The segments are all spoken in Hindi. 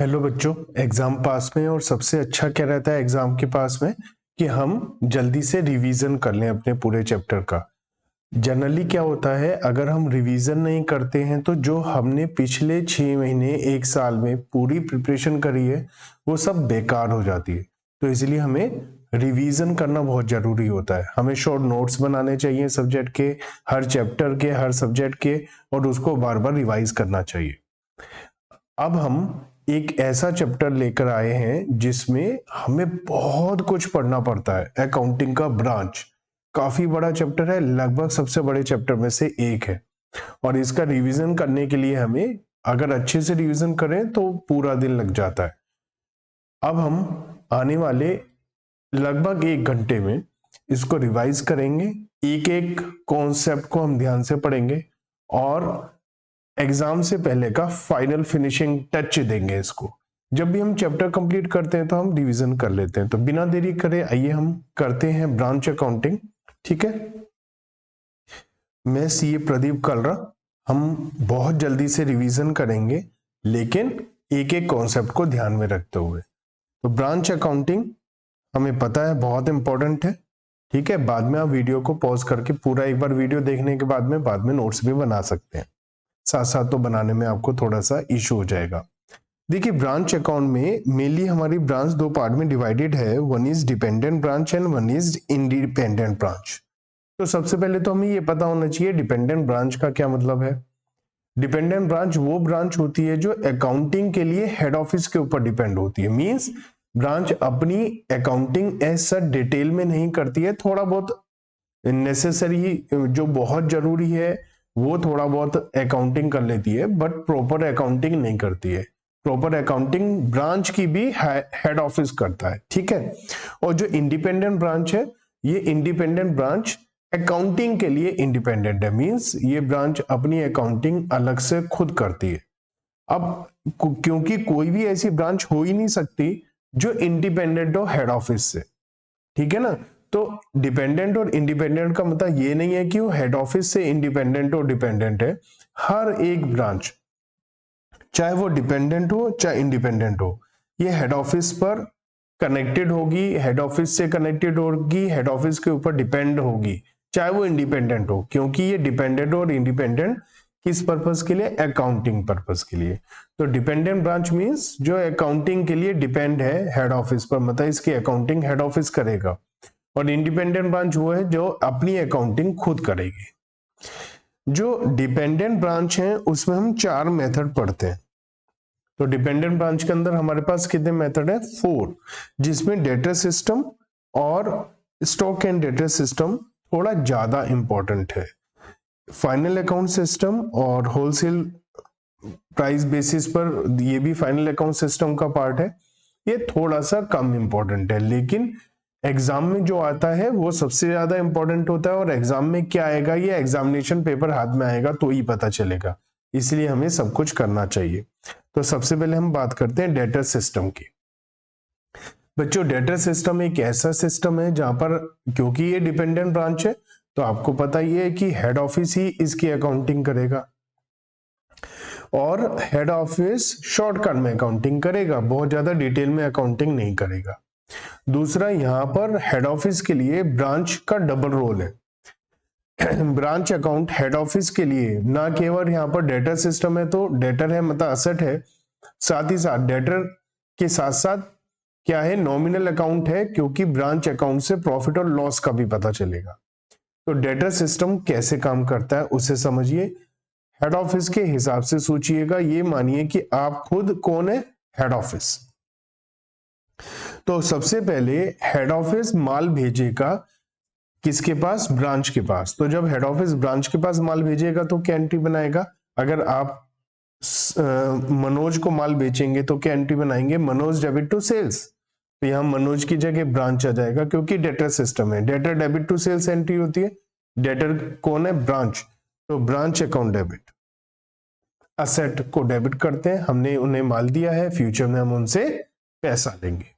हेलो बच्चों, एग्जाम पास में और सबसे अच्छा क्या रहता है एग्जाम के पास में कि हम जल्दी से रिवीजन कर लें अपने पूरे चैप्टर का। जनरली क्या होता है, अगर हम रिवीजन नहीं करते हैं तो जो हमने पिछले 6 महीने 1 साल में पूरी प्रिपरेशन करी है वो सब बेकार हो जाती है। तो इसलिए हमें रिवीजन करना बहुत जरूरी होता है। हमें शॉर्ट नोट्स बनाने चाहिए सब्जेक्ट के, हर चैप्टर के, हर सब्जेक्ट के, और उसको बार बार रिवाइज करना चाहिए। अब हम एक ऐसा चैप्टर लेकर आए हैं जिसमें हमें बहुत कुछ पढ़ना पड़ता है। अकाउंटिंग का ब्रांच काफी बड़ा चैप्टर है, लगभग सबसे बड़े चैप्टर में से एक है। और इसका रिवीजन करने के लिए हमें, अगर अच्छे से रिवीजन करें तो पूरा दिन लग जाता है। अब हम आने वाले लगभग 1 घंटे में इसको रिवाइज करेंगे। एक एक कॉन्सेप्ट को हम ध्यान से पढ़ेंगे और एग्जाम से पहले का फाइनल फिनिशिंग टच देंगे इसको। जब भी हम चैप्टर कंप्लीट करते हैं तो हम रिवीजन कर लेते हैं। तो बिना देरी करे आइए हम करते हैं ब्रांच अकाउंटिंग। ठीक है, मैं सीए प्रदीप कलरा। हम बहुत जल्दी से रिवीजन करेंगे लेकिन एक एक कॉन्सेप्ट को ध्यान में रखते हुए। तो ब्रांच अकाउंटिंग हमें पता है बहुत इंपॉर्टेंट है। ठीक है, बाद में आप वीडियो को पॉज करके पूरा एक बार वीडियो देखने के बाद में नोट्स भी बना सकते हैं। साथ साथ तो बनाने में आपको थोड़ा सा इशू हो जाएगा। देखिए, ब्रांच अकाउंट में मेनली हमारी ब्रांच 2 पार्ट में डिवाइडेड है। One is dependent branch and one is independent branch. तो सबसे पहले तो हमें ये पता होना चाहिए डिपेंडेंट ब्रांच का क्या मतलब है। डिपेंडेंट ब्रांच वो ब्रांच होती है जो अकाउंटिंग के लिए हेड ऑफिस के ऊपर डिपेंड होती है। मींस ब्रांच अपनी अकाउंटिंग एज सच डिटेल में नहीं करती है, थोड़ा बहुत नेसेसरी जो बहुत जरूरी है वो थोड़ा बहुत अकाउंटिंग कर लेती है, बट प्रॉपर अकाउंटिंग नहीं करती है। प्रॉपर अकाउंटिंग ब्रांच की भी हेड ऑफिस करता है। ठीक है, और जो इंडिपेंडेंट ब्रांच है, ये इंडिपेंडेंट ब्रांच अकाउंटिंग के लिए इंडिपेंडेंट है। मींस ये ब्रांच अपनी अकाउंटिंग अलग से खुद करती है। अब क्योंकि कोई भी ऐसी ब्रांच हो ही नहीं सकती जो इंडिपेंडेंट हो हेड ऑफिस से। ठीक है ना, तो डिपेंडेंट और इंडिपेंडेंट का मतलब ये नहीं है कि वो हेड ऑफिस से इंडिपेंडेंट और डिपेंडेंट है। हर एक ब्रांच, चाहे वो डिपेंडेंट हो चाहे इंडिपेंडेंट हो, ये हेड ऑफिस पर कनेक्टेड होगी, हेड ऑफिस से कनेक्टेड होगी, हेड ऑफिस के ऊपर डिपेंड होगी, चाहे वो इंडिपेंडेंट हो। क्योंकि ये डिपेंडेंट और इंडिपेंडेंट किस पर्पस के लिए? अकाउंटिंग पर्पस के लिए। तो डिपेंडेंट ब्रांच मींस जो अकाउंटिंग के लिए डिपेंड है हेड ऑफिस पर, मतलब इसकी अकाउंटिंग हेड ऑफिस करेगा। और इंडिपेंडेंट ब्रांच वो है जो अपनी अकाउंटिंग खुद करेगी। जो डिपेंडेंट ब्रांच है उसमें हम 4 मेथड पढ़ते हैं। तो डिपेंडेंट ब्रांच के अंदर हमारे पास कितने मेथड है? 4, जिसमें डेटा सिस्टम और स्टॉक एंड डेटा सिस्टम थोड़ा ज्यादा इंपॉर्टेंट है। फाइनल अकाउंट सिस्टम और होलसेल प्राइस बेसिस पर ये भी फाइनल अकाउंट सिस्टम का पार्ट है, ये थोड़ा सा कम इंपॉर्टेंट है। लेकिन एग्जाम में जो आता है वो सबसे ज्यादा इंपॉर्टेंट होता है। और एग्जाम में क्या आएगा, ये एग्जामिनेशन पेपर हाथ में आएगा तो ही पता चलेगा। इसलिए हमें सब कुछ करना चाहिए। तो सबसे पहले हम बात करते हैं डेटा सिस्टम की। बच्चों, डेटा सिस्टम एक ऐसा सिस्टम है जहां पर, क्योंकि ये डिपेंडेंट ब्रांच है तो आपको पता ही है कि हेड ऑफिस ही इसकी अकाउंटिंग करेगा। और हेड ऑफिस शॉर्टकट में अकाउंटिंग करेगा, बहुत ज्यादा डिटेल में अकाउंटिंग नहीं करेगा। दूसरा, यहाँ पर हेड ऑफिस के लिए ब्रांच का डबल रोल है। ब्रांच अकाउंट हेड ऑफिस के लिए ना केवल यहाँ पर डेटा सिस्टम है तो डेटर है, मतलब असेट है, साथ ही साथ डेटर के साथ साथ क्या है? नॉमिनल अकाउंट है, क्योंकि ब्रांच अकाउंट से प्रॉफिट और लॉस का भी पता चलेगा। तो डेटा सिस्टम कैसे काम करता है उसे समझिए, हेड ऑफिस के हिसाब से सोचिएगा। ये मानिए कि आप खुद कौन है? Head office. तो सबसे पहले हेड ऑफिस माल भेजेगा किसके पास? ब्रांच के पास। तो जब हेड ऑफिस ब्रांच के पास माल भेजेगा तो क्या एंट्री बनाएगा? अगर आप मनोज को माल बेचेंगे तो क्या एंट्री बनाएंगे? Manoj debit to sales. तो यहां मनोज की जगह ब्रांच आ जाएगा, क्योंकि डेटर सिस्टम है। Debtor debit to sales entry होती है। डेटर कौन है? ब्रांच। तो ब्रांच अकाउंट डेबिट, असेट को डेबिट करते हैं, हमने उन्हें माल दिया है, फ्यूचर में हम उनसे पैसा लेंगे।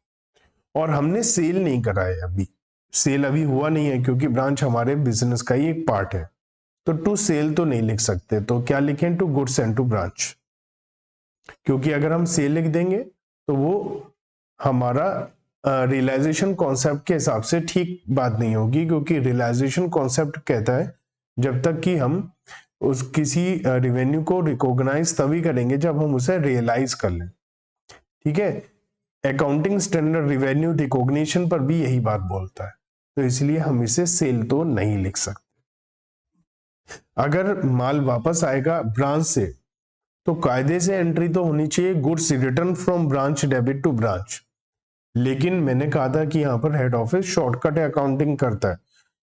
और हमने सेल नहीं करा है, अभी सेल अभी हुआ नहीं है, क्योंकि ब्रांच हमारे बिजनेस का ही एक पार्ट है। तो टू सेल तो नहीं लिख सकते, तो क्या लिखें? To goods and to branch. क्योंकि अगर हम सेल लिख देंगे तो वो हमारा रियलाइजेशन कॉन्सेप्ट के हिसाब से ठीक बात नहीं होगी, क्योंकि रियलाइजेशन कॉन्सेप्ट कहता है जब तक कि हम उस किसी रेवेन्यू को रिकॉग्नाइज तभी करेंगे जब हम उसे रियलाइज कर लें। ठीक है, अकाउंटिंग स्टैंडर्ड रेवेन्यू रिकॉग्निशन पर भी यही बात बोलता है, तो इसलिए हम इसे सेल तो नहीं लिख सकते। अगर माल वापस आएगा ब्रांच से तो कायदे से एंट्री तो होनी चाहिए goods return from branch debit to branch, लेकिन मैंने कहा था कि यहाँ पर हेड ऑफिस शॉर्टकट अकाउंटिंग करता है,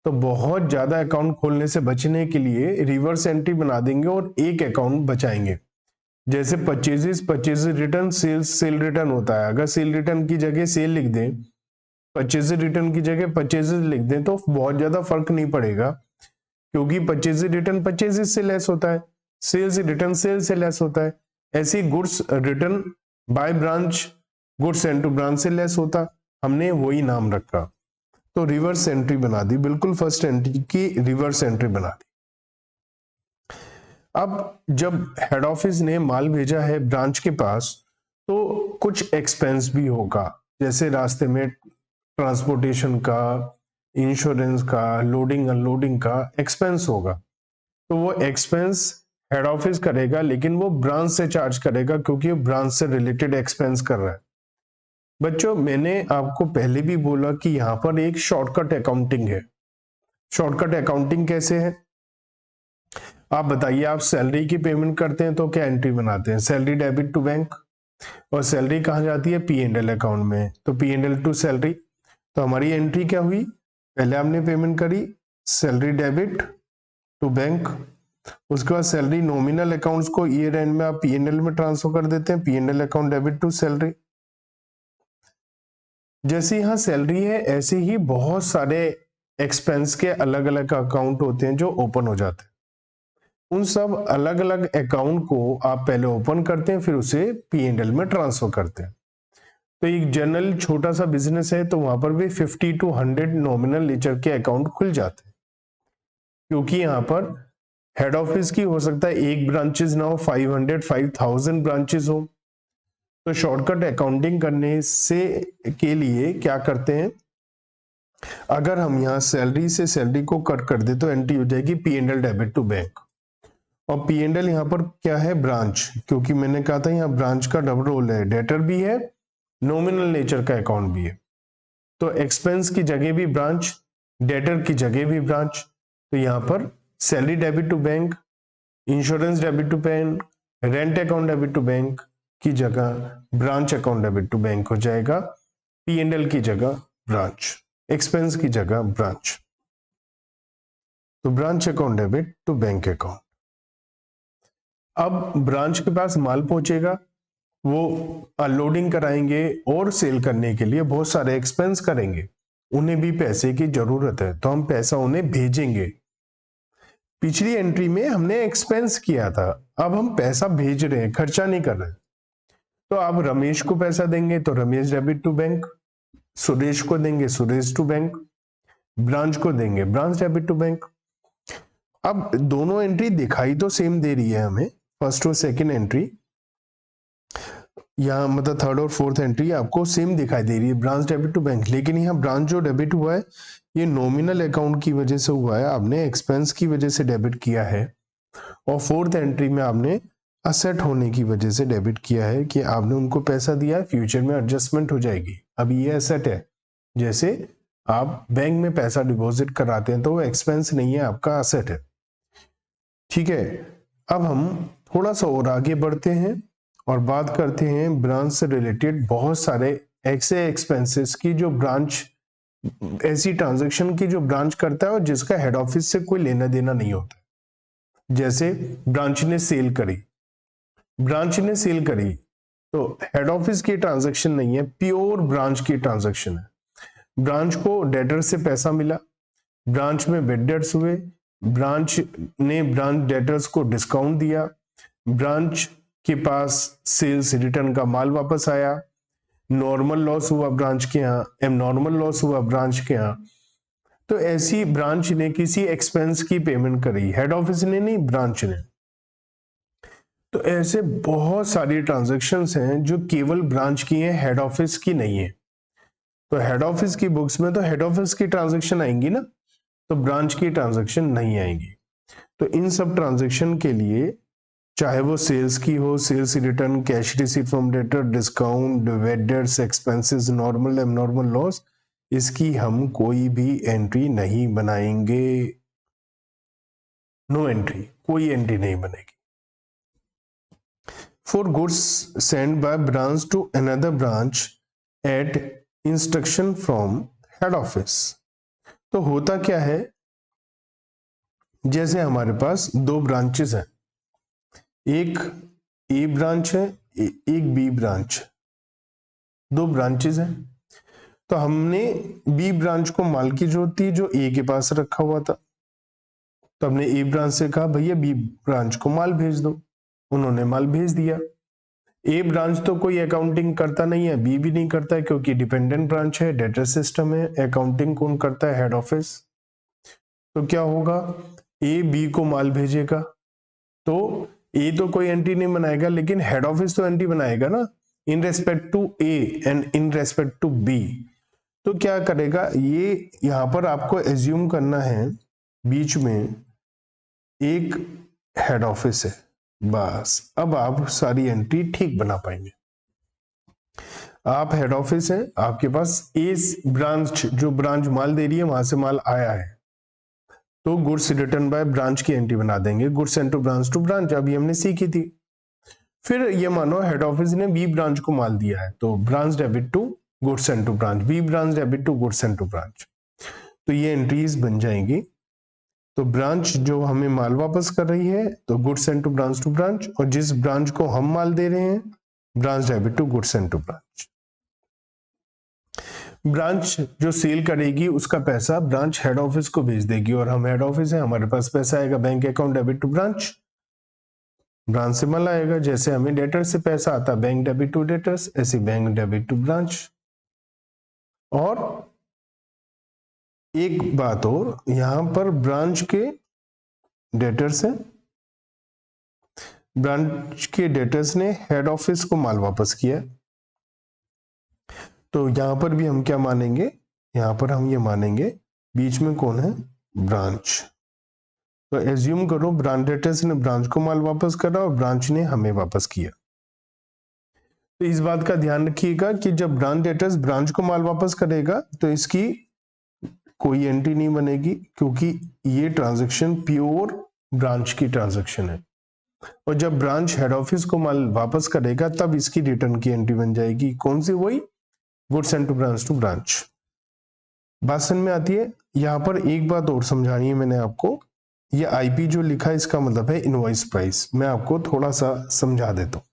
तो बहुत ज्यादा अकाउंट खोलने से बचने के लिए रिवर्स एंट्री बना देंगे और एक अकाउंट बचाएंगे। जैसे परचेजेस रिटर्न, सेल रिटर्न होता है, अगर सेल रिटर्न की जगह सेल लिख दें, परचेज रिटर्न की जगह परचेजेस लिख दें तो बहुत ज्यादा फर्क नहीं पड़ेगा, क्योंकि परचेज रिटर्न परचेजेस से लेस होता है, सेल्स रिटर्न सेल से लेस होता है। ऐसी goods return by branch goods sent to branch से लेस होता, हमने वही नाम रखा, तो रिवर्स एंट्री बना दी, बिल्कुल फर्स्ट एंट्री की रिवर्स एंट्री बना दी। अब जब हेड ऑफिस ने माल भेजा है ब्रांच के पास तो कुछ एक्सपेंस भी होगा, जैसे रास्ते में ट्रांसपोर्टेशन का, इंश्योरेंस का, लोडिंग अनलोडिंग का एक्सपेंस होगा, तो वो एक्सपेंस हेड ऑफिस करेगा, लेकिन वो ब्रांच से चार्ज करेगा क्योंकि वो ब्रांच से रिलेटेड एक्सपेंस कर रहा है। बच्चों, मैंने आपको पहले भी बोला कि यहाँ पर एक शॉर्टकट अकाउंटिंग है। शॉर्टकट अकाउंटिंग कैसे है आप बताइए। आप सैलरी की पेमेंट करते हैं तो क्या एंट्री बनाते हैं, सैलरी डेबिट टू बैंक, और सैलरी कहाँ जाती है, P&L अकाउंट में, तो P&L टू सैलरी। तो हमारी एंट्री क्या हुई, पहले हमने पेमेंट करी सैलरी डेबिट टू बैंक, उसके बाद सैलरी नॉमिनल अकाउंट्स को ईयर एंड में आप P&L में ट्रांसफर कर देते हैं, P&L account debit to salary. जैसे यहाँ सैलरी है ऐसे ही बहुत सारे एक्सपेंस के अलग अलग अकाउंट होते हैं जो ओपन हो जाते हैं, उन सब अलग अलग अकाउंट को आप पहले ओपन करते हैं, फिर उसे P&L में ट्रांसफर करते हैं। तो एक जनरल छोटा सा बिजनेस है तो वहां पर भी 50 to 100 नॉमिनल नेचर के अकाउंट खुल जाते हैं, क्योंकि यहाँ पर हेड ऑफिस की हो सकता है एक ब्रांचेस ना हो, 500 5000 ब्रांचेस हो। तो शॉर्टकट अकाउंटिंग करने से के लिए क्या करते हैं, अगर हम यहाँ सैलरी से सैलरी को कट कर दे तो एंट्री हो जाएगी P&L डेबिट टू बैंक, और P&L यहाँ पर क्या है, ब्रांच, क्योंकि मैंने कहा था यहाँ ब्रांच का डबल रोल है, डेटर भी है, नॉमिनल नेचर का अकाउंट भी है। तो एक्सपेंस की जगह भी ब्रांच, डेटर की जगह भी ब्रांच, तो यहाँ पर salary debit to bank, insurance debit to bank, rent account debit to bank की जगह branch account debit to bank हो जाएगा, P&L की जगह ब्रांच, एक्सपेंस की जगह ब्रांच, तो branch account debit to bank account. अब ब्रांच के पास माल पहुंचेगा, वो अनलोडिंग कराएंगे और सेल करने के लिए बहुत सारे एक्सपेंस करेंगे, उन्हें भी पैसे की जरूरत है, तो हम पैसा उन्हें भेजेंगे। पिछली एंट्री में हमने एक्सपेंस किया था, अब हम पैसा भेज रहे हैं, खर्चा नहीं कर रहे। तो आप रमेश को पैसा देंगे तो Ramesh debit to bank, Suresh को देंगे सुरेश टू बैंक, ब्रांच को देंगे ब्रांच डेबिट टू बैंक। अब दोनों एंट्री दिखाई तो सेम दे रही है हमें, फर्स्ट और सेकंड एंट्री, यहाँ मतलब थर्ड और फोर्थ एंट्री आपको सेम दिखाई दे रही है, ब्रांच डेबिट टू बैंक, लेकिन यहाँ ब्रांच जो डेबिट हुआ है ये नॉमिनल अकाउंट की वजह से हुआ है, आपने एक्सपेंस की वजह से डेबिट किया है, और फोर्थ एंट्री में आपने असेट होने की वजह से डेबिट किया है कि आपने उनको पैसा दिया है, फ्यूचर में एडजस्टमेंट हो जाएगी। अब ये एसेट है, जैसे आप बैंक में पैसा डिपॉजिट कराते हैं तो वो एक्सपेंस नहीं है, आपका असेट है। ठीक है, अब हम थोड़ा सा और आगे बढ़ते हैं और बात करते हैं ब्रांच से रिलेटेड बहुत सारे ऐसे एक्सपेंसेस की जो ब्रांच, ऐसी ट्रांजैक्शन की जो ब्रांच करता है और जिसका हेड ऑफिस से कोई लेना देना नहीं होता। जैसे ब्रांच ने सेल करी, ब्रांच ने सेल करी तो हेड ऑफिस की ट्रांजैक्शन नहीं है, प्योर ब्रांच की ट्रांजैक्शन है। ब्रांच को डेटर से पैसा मिला, ब्रांच में बेड डेट्स हुए, ब्रांच ने ब्रांच डेटर्स को डिस्काउंट दिया, ब्रांच के पास सेल्स रिटर्न का माल वापस आया, नॉर्मल लॉस हुआ ब्रांच के यहाँ, एबनॉर्मल लॉस हुआ ब्रांच के यहाँ। तो ऐसी ब्रांच ने किसी एक्सपेंस की पेमेंट करी, हेड ऑफिस ने नहीं, ब्रांच ने। तो ऐसे बहुत सारी ट्रांजैक्शंस हैं जो केवल ब्रांच की हैं, हेड ऑफिस की नहीं है। तो हेड ऑफिस की बुक्स में तो हेड ऑफिस की ट्रांजैक्शन आएंगी ना, तो ब्रांच की ट्रांजैक्शन नहीं आएंगी। तो इन सब ट्रांजैक्शन के लिए, चाहे वो सेल्स की हो, sales return, cash receive from debtor, discount, dividends, expenses, normal abnormal loss, इसकी हम कोई भी एंट्री नहीं बनाएंगे। नो एंट्री, कोई एंट्री नहीं बनेगी। For goods send by branch to another branch at instruction from head office. तो होता क्या है, जैसे हमारे पास दो ब्रांचेस हैं, एक ए ब्रांच है, एक बी ब्रांच, दो ब्रांचेस हैं। तो हमने बी ब्रांच को माल की जरूरत थी जो ए के पास रखा हुआ था, तो हमने ए ब्रांच से कहा भैया बी ब्रांच को माल भेज दो, उन्होंने माल भेज दिया। ए ब्रांच तो कोई अकाउंटिंग करता नहीं है, बी भी नहीं करता है, क्योंकि डिपेंडेंट ब्रांच है, डेटा सिस्टम है, अकाउंटिंग कौन करता है, हेड ऑफिस। तो क्या होगा, ए बी को माल भेजेगा, तो ए तो कोई एंट्री नहीं बनाएगा, लेकिन हेड ऑफिस तो एंट्री बनाएगा ना, in respect to A and in respect to B. तो क्या करेगा, ये यहां पर आपको एज्यूम करना है बीच में एक हेड ऑफिस है, बस अब आप सारी एंट्री ठीक बना पाएंगे। आप हेड ऑफिस है, आपके पास ए ब्रांच, जो ब्रांच माल दे रही है वहां से माल आया है, तो गुड्स रिटर्न बाय ब्रांच की एंट्री बना देंगे, गुड्स सेंड टू ब्रांच, अभी हमने सीखी थी। फिर ये मानो हेड ऑफिस ने बी ब्रांच को माल दिया है, तो branch debit to goods send to branch, B branch debit to goods send to branch, तो ये एंट्रीज बन जाएंगी। तो ब्रांच जो हमें माल वापस कर रही है तो गुड्स सेंड टू ब्रांच, और जिस ब्रांच को हम माल दे रहे हैं branch debit to goods send to branch. Branch जो सेल करेगी उसका पैसा ब्रांच हेड ऑफिस को भेज देगी, और हम हेड ऑफिस है, हमारे पास पैसा आएगा bank account debit to branch, branch से माल आएगा। जैसे हमें डेटर से पैसा आता है बैंक डेबिट टू डेटर्स, ऐसे बैंक डेबिट टू ब्रांच। और एक बात और, यहां पर ब्रांच के डेटर्स है, ब्रांच के डेटर्स ने हेड ऑफिस को माल वापस किया, तो यहां पर भी हम क्या मानेंगे, यहां पर हम ये मानेंगे बीच में कौन है, ब्रांच। तो एज्यूम करो ब्रांच डेटर्स ने ब्रांच को माल वापस करा और ब्रांच ने हमें वापस किया। तो इस बात का ध्यान रखिएगा कि जब ब्रांच डेटर्स ब्रांच को माल वापस करेगा तो इसकी कोई एंट्री नहीं बनेगी, क्योंकि ये ट्रांजैक्शन प्योर ब्रांच की ट्रांजैक्शन है। और जब ब्रांच हेड ऑफिस को माल वापस करेगा तब इसकी रिटर्न की एंट्री बन जाएगी, कौन सी, वही गुड्स सेंड टू ब्रांच। बात समझ में आती है। यहां पर एक बात और समझानी है मैंने आपको, ये आईपी जो लिखा है इसका मतलब है इनवॉइस प्राइस। मैं आपको थोड़ा सा समझा देता हूं।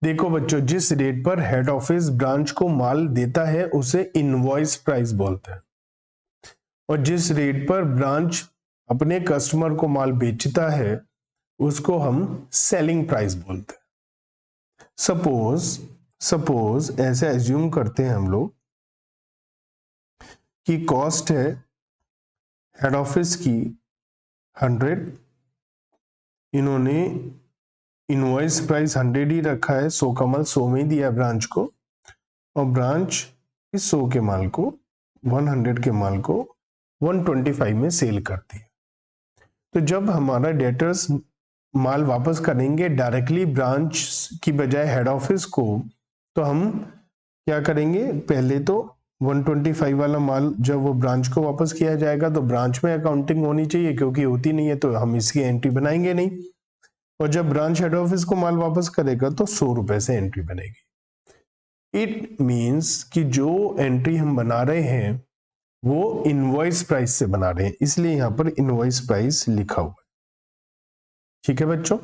देखो बच्चों, जिस रेट पर हेड ऑफिस ब्रांच को माल देता है उसे इनवॉइस प्राइस बोलते हैं, और जिस रेट पर ब्रांच अपने कस्टमर को माल बेचता है उसको हम सेलिंग प्राइस बोलते हैं। सपोज ऐसे एज्यूम करते हैं हम लोग कि कॉस्ट है हेड ऑफिस की 100, इन्होंने इनवॉइस प्राइस 100 ही रखा है, 100 का माल 100 में ही दिया ब्रांच को, और ब्रांच इस 100 के माल को 100 के माल को 125 में सेल करती है। तो जब हमारा डेटर्स माल वापस करेंगे डायरेक्टली ब्रांच की बजाय हेड ऑफिस को, तो हम क्या करेंगे, पहले तो 125 वाला माल जब वो ब्रांच को वापस किया जाएगा तो ब्रांच में अकाउंटिंग होनी चाहिए, क्योंकि होती नहीं है तो हम इसकी एंट्री बनाएंगे नहीं, और जब ब्रांच हेड ऑफिस को माल वापस करेगा तो 100 रुपए से एंट्री बनेगी। इट मींस कि जो एंट्री हम बना रहे हैं वो इनवॉइस प्राइस से बना रहे हैं, इसलिए यहां पर इनवॉइस प्राइस लिखा हुआ है। ठीक है बच्चों,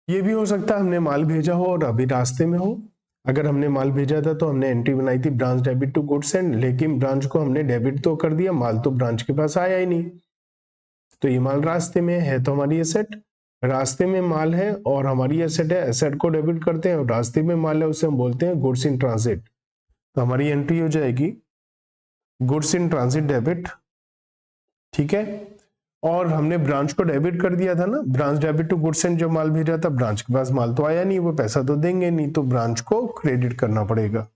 ये भी हो सकता है हमने माल भेजा हो और अभी रास्ते में हो। अगर हमने माल भेजा था तो हमने एंट्री बनाई थी branch debit to goods send, लेकिन ब्रांच को हमने डेबिट तो कर दिया, माल तो ब्रांच के पास आया ही नहीं, तो ये माल रास्ते में है, तो हमारी एसेट, रास्ते में माल है और हमारी एसेट है, एसेट को डेबिट करते हैं, और रास्ते में माल है उसे हम बोलते हैं गुड्स इन ट्रांजिट। तो हमारी एंट्री हो जाएगी गुड्स इन ट्रांजिट डेबिट, ठीक है। और हमने ब्रांच को डेबिट कर दिया था ना, branch debit to goods and जब माल भेजा था, ब्रांच के पास माल तो आया नहीं, वो पैसा तो देंगे नहीं, तो ब्रांच को क्रेडिट करना पड़ेगा।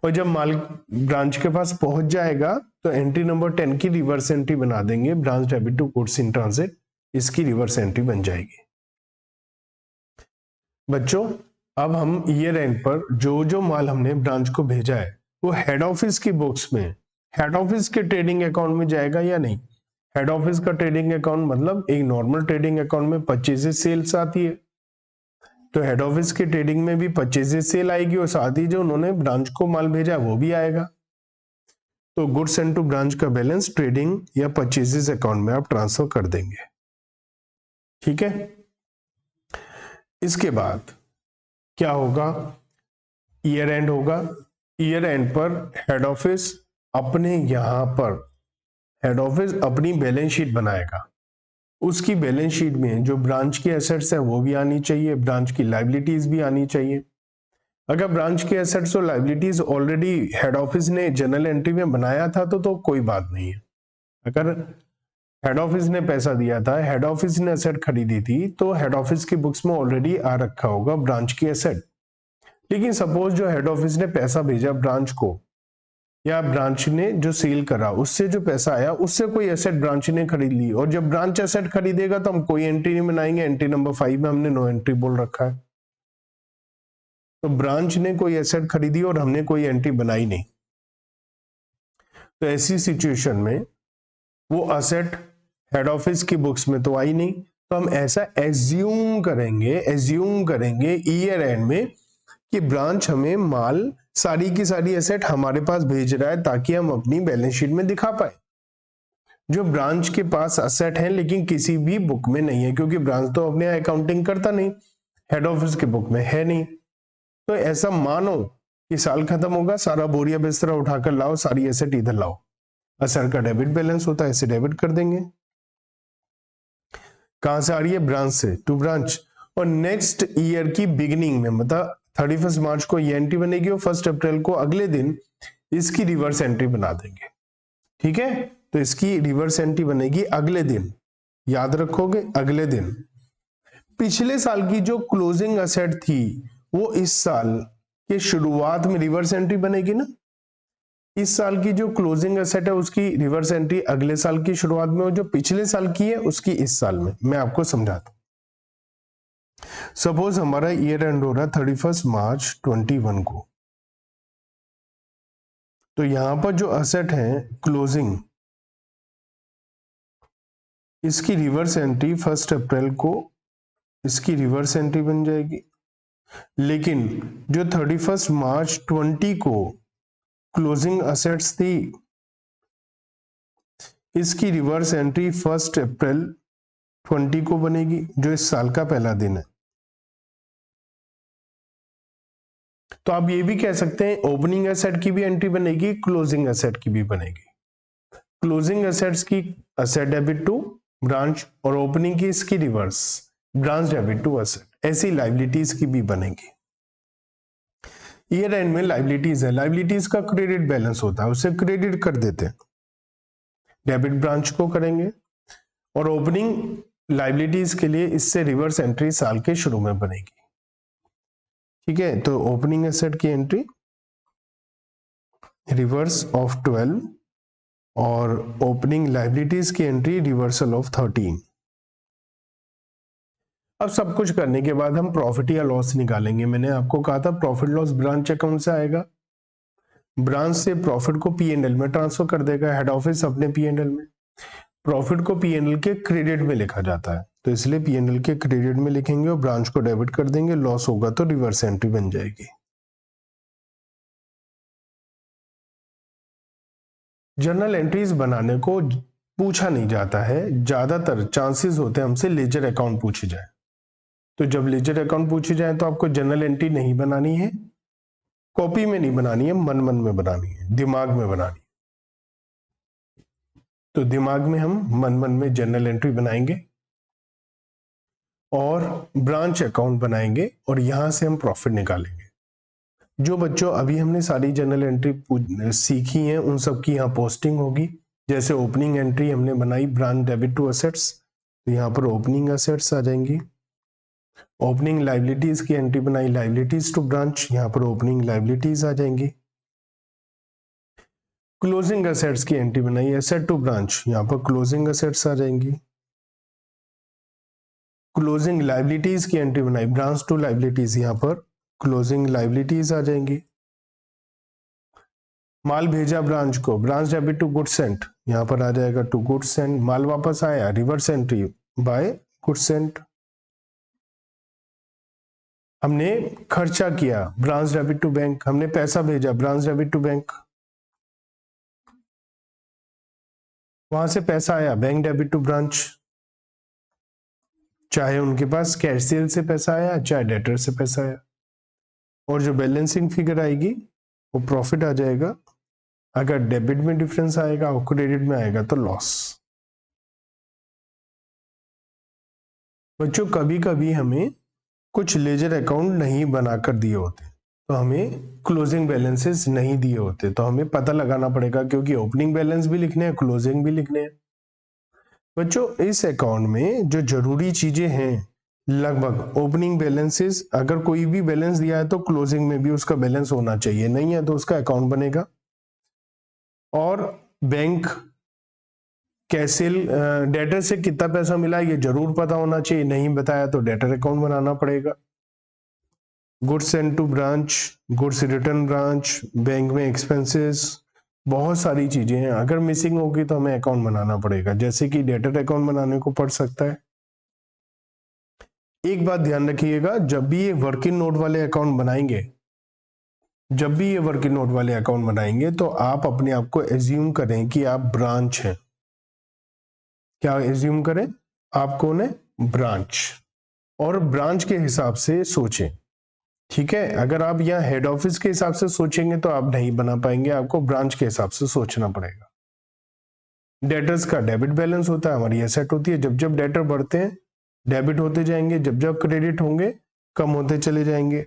और जब माल ब्रांच के पास पहुंच जाएगा तो एंट्री नंबर 10 की रिवर्स एंट्री बना देंगे, branch debit to goods in transit, इसकी रिवर्स एंट्री बन जाएगी। बच्चों अब हम ईयर एंड पर जो जो माल हमने ब्रांच को भेजा है वो हेड ऑफिस की बुक्स में, हेड ऑफिस के ट्रेडिंग अकाउंट में जाएगा या नहीं। हेड ऑफिस का ट्रेडिंग अकाउंट मतलब एक नॉर्मल ट्रेडिंग अकाउंट में परचेजेस सेल्स आती है, तो हेड ऑफिस के ट्रेडिंग में भी परचेजेस सेल आएगी और साथ ही जो उन्होंने ब्रांच को माल भेजा वो भी आएगा। तो गुड्स एंड टू ब्रांच का बैलेंस ट्रेडिंग या परचेजेस अकाउंट में आप ट्रांसफर कर देंगे, ठीक है। इसके बाद क्या होगा, ईयर एंड होगा। ईयर एंड पर हेड ऑफिस अपने यहां पर हेड ऑफिस अपनी बैलेंस शीट बनाएगा, उसकी बैलेंस शीट में जो ब्रांच की एसेट्स है वो भी आनी चाहिए, ब्रांच की लायबिलिटीज भी आनी चाहिए। अगर ब्रांच के एसेट्स और लायबिलिटीज ऑलरेडी हेड ऑफिस ने जनरल एंट्री में बनाया था तो कोई बात नहीं है। अगर हेड ऑफिस ने पैसा दिया था, हेड ऑफिस ने एसेट खरीदी थी, तो हेड ऑफिस की बुक्स में ऑलरेडी आ रखा होगा ब्रांच की एसेट। लेकिन सपोज जो हेड ऑफिस ने पैसा भेजा ब्रांच को, या ब्रांच ने जो सेल करा उससे जो पैसा आया उससे कोई एसेट ब्रांच ने खरीद ली, और जब ब्रांच एसेट खरीदेगा तो हम कोई एंट्री नहीं बनाएंगे, एंट्री नंबर 5 में हमने नो एंट्री बोल रखा है। तो ब्रांच ने कोई एसेट खरीदी और हमने कोई एंट्री बनाई नहीं, तो ऐसी सिचुएशन में वो एसेट हेड ऑफिस की बुक्स में तो आई नहीं, तो हम ऐसा एज्यूम करेंगे ईयर एंड में कि ब्रांच हमें माल सारी की सारी एसेट हमारे पास भेज रहा है ताकि हम अपनी बैलेंस शीट में दिखा पाए। जो ब्रांच के पास एसेट है लेकिन किसी भी बुक में नहीं है, क्योंकि ब्रांच तो अपने अकाउंटिंग करता नहीं, हेड ऑफिस के बुक में है नहीं। तो ऐसा मानो कि साल खत्म होगा, सारा बोरिया बिस्तरा उठाकर लाओ, सारी एसेट इधर लाओ, एसेट का डेबिट बैलेंस होता है, ऐसे डेबिट कर देंगे। कहां से आ रही है, ब्रांच से टू ब्रांच। और नेक्स्ट ईयर की बिगिनिंग में मतलब 31 मार्च को ये एंट्री बनेगी और 1 अप्रैल को अगले दिन इसकी रिवर्स एंट्री बना देंगे, ठीक है। तो इसकी रिवर्स एंट्री बनेगी अगले दिन, याद रखोगे अगले दिन। पिछले साल की जो क्लोजिंग एसेट थी वो इस साल के शुरुआत में रिवर्स एंट्री बनेगी ना, इस साल की जो क्लोजिंग एसेट है उसकी रिवर्स एंट्री अगले साल की शुरुआत में, और जो पिछले साल की है उसकी इस साल में। मैं आपको समझाता हूं। सपोज हमारा ईयर एंड हो रहा है 31 मार्च 21 को, तो यहां पर जो एसेट है क्लोजिंग, इसकी रिवर्स एंट्री 1 अप्रैल को इसकी रिवर्स एंट्री बन जाएगी। लेकिन जो 31 मार्च 20 को क्लोजिंग एसेट्स थी, इसकी रिवर्स एंट्री 1 अप्रैल 20 को बनेगी, जो इस साल का पहला दिन है। तो आप ये भी कह सकते हैं ओपनिंग एसेट की भी एंट्री बनेगी, क्लोजिंग एसेट की भी बनेगी। क्लोजिंग एसेट्स की एसेट डेबिट टू ब्रांच और ओपनिंग की इसकी reverse branch debit to asset, ऐसी लायबिलिटीज की भी बनेगी। ईयर एंड में लायबिलिटीज है, लायबिलिटीज का क्रेडिट बैलेंस होता है, उसे क्रेडिट कर देते हैं, डेबिट ब्रांच को करेंगे। और ओपनिंग लायबिलिटीज के लिए इससे रिवर्स एंट्री साल के शुरू में बनेगी, ठीक है। तो ओपनिंग एसेट की एंट्री रिवर्स ऑफ 12 और ओपनिंग लायबिलिटीज की एंट्री रिवर्सल ऑफ 13। अब सब कुछ करने के बाद हम प्रॉफिट या लॉस निकालेंगे। मैंने आपको कहा था प्रॉफिट लॉस ब्रांच अकाउंट से आएगा, ब्रांच से प्रॉफिट को पीएनएल में ट्रांसफर कर देगा हेड ऑफिस अपने पीएनएल में। प्रॉफिट को पीएनएल के क्रेडिट में लिखा जाता है, तो इसलिए पीएनएल के क्रेडिट में लिखेंगे और ब्रांच को डेबिट कर देंगे। लॉस होगा तो रिवर्स एंट्री बन जाएगी। जर्नल एंट्रीज बनाने को पूछा नहीं जाता है, ज्यादातर चांसेस होते हैं हमसे लेजर अकाउंट पूछी जाए। तो जब लेजर अकाउंट पूछी जाए तो आपको जर्नल एंट्री नहीं बनानी है, कॉपी में नहीं बनानी है, मन मन में बनानी है, दिमाग में बनानी है। तो दिमाग में हम मन मन में जर्नल एंट्री बनाएंगे और ब्रांच अकाउंट बनाएंगे और यहां से हम प्रॉफिट निकालेंगे। जो बच्चों अभी हमने सारी जर्नल एंट्री सीखी हैं उन सब की यहाँ पोस्टिंग होगी, जैसे ओपनिंग एंट्री हमने बनाई ब्रांच डेबिट टू असेट्स, तो यहाँ पर ओपनिंग असेट्स आ जाएंगी। ओपनिंग लाइबिलिटीज की एंट्री बनाई लाइबिलिटीज टू ब्रांच, यहाँ पर ओपनिंग लाइबिलिटीज आ जाएंगी। क्लोजिंग असेट्स की एंट्री बनाई एसेट टू ब्रांच, यहाँ पर क्लोजिंग असेट्स आ जाएंगी। क्लोजिंग लाइबिलिटीज की एंट्री बनाई ब्रांच टू लाइबिलिटीज, यहाँ पर क्लोजिंग लाइबिलिटीज आ जाएंगी। माल भेजा ब्रांच को, branch debit to goods sent, यहाँ पर आ जाएगा टू गुड्स सेंट। माल वापस आया, reverse entry by goods sent. हमने खर्चा किया, ब्रांच डेबिट टू बैंक, हमने पैसा भेजा, ब्रांच डेबिट टू बैंक, वहां से पैसा आया, बैंक डेबिट टू ब्रांच। चाहे उनके पास कैश सेल से पैसा आया, चाहे डेटर से पैसा आया, और जो बैलेंसिंग फिगर आएगी वो प्रॉफिट आ जाएगा। अगर डेबिट में डिफरेंस आएगा और क्रेडिट में आएगा तो लॉस। बच्चों कभी कभी हमें कुछ लेजर अकाउंट नहीं बनाकर दिए होते, तो हमें क्लोजिंग बैलेंसेस नहीं दिए होते, तो हमें पता लगाना पड़ेगा, क्योंकि ओपनिंग बैलेंस भी लिखने हैं, क्लोजिंग भी लिखने हैं। बच्चों इस अकाउंट में जो जरूरी चीजें हैं, लगभग ओपनिंग बैलेंसेस, अगर कोई भी बैलेंस दिया है तो क्लोजिंग में भी उसका बैलेंस होना चाहिए, नहीं है तो उसका अकाउंट बनेगा। और बैंक कैसेल डेटर से कितना पैसा मिला ये जरूर पता होना चाहिए, नहीं बताया तो डेटर अकाउंट बनाना पड़ेगा। Goods send to branch, goods return branch, bank में एक्सपेंसेस, बहुत सारी चीजें हैं। अगर मिसिंग होगी तो हमें अकाउंट बनाना पड़ेगा, जैसे कि डेटर अकाउंट बनाने को पड़ सकता है। एक बात ध्यान रखिएगा, जब भी ये वर्किंग नोट वाले अकाउंट बनाएंगे, तो आप अपने आप को एज्यूम करें कि आप ब्रांच हैं। क्या एज्यूम करें? आप कौन है? ब्रांच। और ब्रांच के हिसाब से सोचें, ठीक है। अगर आप यहाँ हेड ऑफिस के हिसाब से सोचेंगे तो आप नहीं बना पाएंगे, आपको ब्रांच के हिसाब से सोचना पड़ेगा। डेटर्स का डेबिट बैलेंस होता है, हमारी एसेट होती है। जब जब डेटर बढ़ते हैं डेबिट होते जाएंगे, जब जब क्रेडिट होंगे कम होते चले जाएंगे,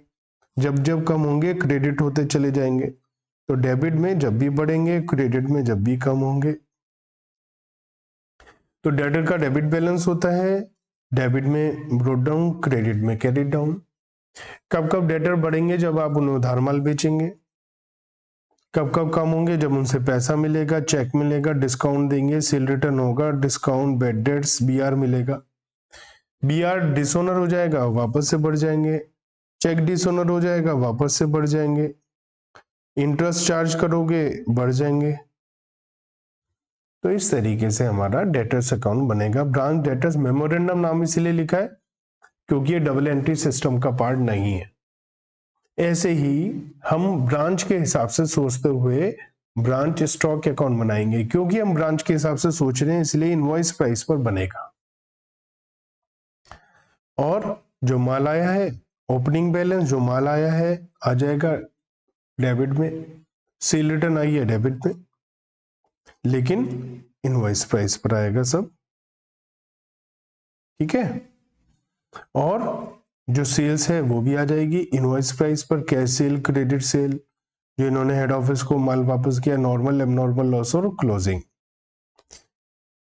जब जब कम होंगे क्रेडिट होते चले जाएंगे। तो डेबिट में जब भी बढ़ेंगे, क्रेडिट में जब भी कम होंगे। तो डेटर का डेबिट बैलेंस होता है, डेबिट में ब्रॉट डाउन, क्रेडिट में कैरी डाउन। कब कब डेटर बढ़ेंगे? जब आप उन्हें उधार माल बेचेंगे। कब कब कम होंगे? जब उनसे पैसा मिलेगा, चेक मिलेगा, डिस्काउंट देंगे, सेल रिटर्न होगा, डिस्काउंट, बैड डेट्स, बीआर मिलेगा। बीआर डिसऑनर हो जाएगा, वापस से बढ़ जाएंगे। चेक डिसऑनर हो जाएगा, वापस से बढ़ जाएंगे। इंटरेस्ट चार्ज करोगे, बढ़ जाएंगे। तो इस तरीके से हमारा डेटर्स अकाउंट बनेगा। ब्रांच डेटर्स मेमोरेंडम नाम इसलिए लिखा है क्योंकि ये डबल एंट्री सिस्टम का पार्ट नहीं है। ऐसे ही हम ब्रांच के हिसाब से सोचते हुए ब्रांच स्टॉक अकाउंट बनाएंगे, क्योंकि हम ब्रांच के हिसाब से सोच रहे हैं इसलिए इनवॉइस प्राइस पर बनेगा। और जो माल आया है, ओपनिंग बैलेंस, जो माल आया है आ जाएगा डेबिट में, सेल रिटर्न आई है डेबिट में, लेकिन इनवॉइस प्राइस पर आएगा सब, ठीक है। और जो सेल्स है वो भी आ जाएगी इनवॉइस प्राइस पर, कैश सेल, क्रेडिट सेल, जो इन्होंने हेड ऑफिस को माल वापस किया, नॉर्मल, एबनॉर्मल लॉस और क्लोजिंग।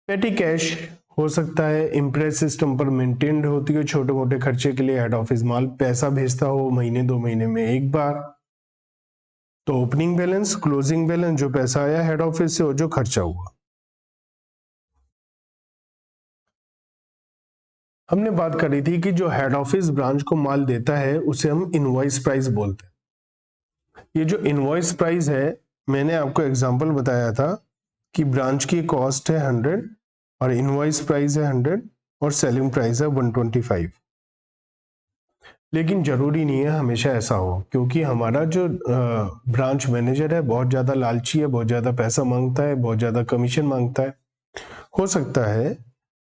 पेटी कैश हो सकता है इम्प्रेस सिस्टम पर मेंटेन्ड होती है, छोटे मोटे खर्चे के लिए हेड ऑफिस माल पैसा भेजता हो महीने 2 महीने में एक बार। तो ओपनिंग बैलेंस, क्लोजिंग बैलेंस, जो पैसा आया हेड ऑफिस से और जो खर्चा हुआ। हमने बात करी थी कि जो हेड ऑफिस ब्रांच को माल देता है उसे हम इनवॉइस प्राइस बोलते हैं। ये जो इनवॉइस प्राइस है, मैंने आपको एग्जांपल बताया था कि ब्रांच की कॉस्ट है 100 और इनवॉइस प्राइस है 100 और सेलिंग प्राइस है 125। लेकिन जरूरी नहीं है हमेशा ऐसा हो, क्योंकि हमारा जो ब्रांच मैनेजर है बहुत ज्यादा लालची है, बहुत ज्यादा पैसा मांगता है, बहुत ज्यादा कमीशन मांगता है। हो सकता है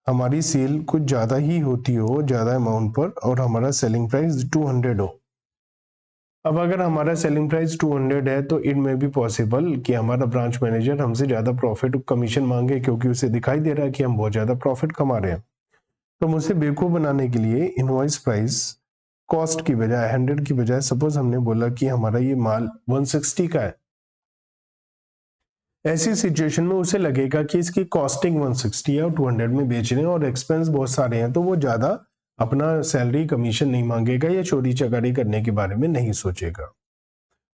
हमारी सेल कुछ ज्यादा ही होती हो, ज्यादा अमाउंट पर, और हमारा सेलिंग प्राइस 200 हो। अब अगर हमारा सेलिंग प्राइस 200 है तो इट में भी पॉसिबल कि हमारा ब्रांच मैनेजर हमसे ज्यादा प्रॉफिट कमीशन मांगे, क्योंकि उसे दिखाई दे रहा है कि हम बहुत ज्यादा प्रॉफिट कमा रहे हैं। तो मुझे बेवकूफ बनाने के लिए इनवॉइस प्राइस कॉस्ट की बजाय, 100 की बजाय, सपोज हमने बोला कि हमारा ये माल 160 का है, ऐसी सिचुएशन में उसे लगेगा कि इसकी कॉस्टिंग 160 है और 200 में बेच रहे हैं और एक्सपेंस बहुत सारे हैं, तो वो ज्यादा अपना सैलरी कमीशन नहीं मांगेगा या चोरी चकारी करने के बारे में नहीं सोचेगा।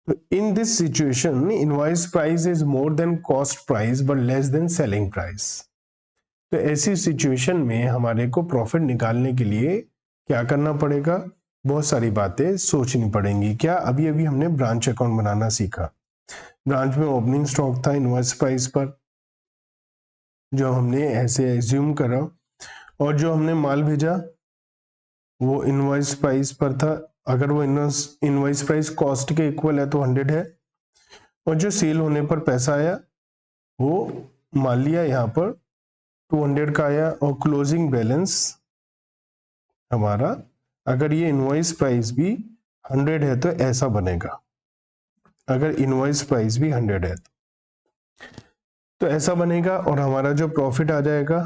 तो in this situation invoice price is more than cost price but less than selling price. तो ऐसी सिचुएशन में हमारे को प्रॉफिट निकालने के लिए क्या करना पड़ेगा, बहुत सारी बातें सोचनी पड़ेंगी। क्या अभी अभी हमने ब्रांच अकाउंट बनाना सीखा। ब्रांच में ओपनिंग स्टॉक था इनवॉइस प्राइस पर, जो हमने ऐसे एज्यूम करा, और जो हमने माल भेजा वो इनवॉइस प्राइस पर था। अगर वो इनवॉइस प्राइस कॉस्ट के इक्वल है तो 100 है, और जो सेल होने पर पैसा आया वो मान लिया यहाँ पर 200 का आया, और क्लोजिंग बैलेंस हमारा, अगर ये इनवॉइस प्राइस भी 100 है तो ऐसा बनेगा। अगर इनवॉइस प्राइस भी 100 है तो ऐसा बनेगा, और हमारा जो प्रॉफिट आ जाएगा,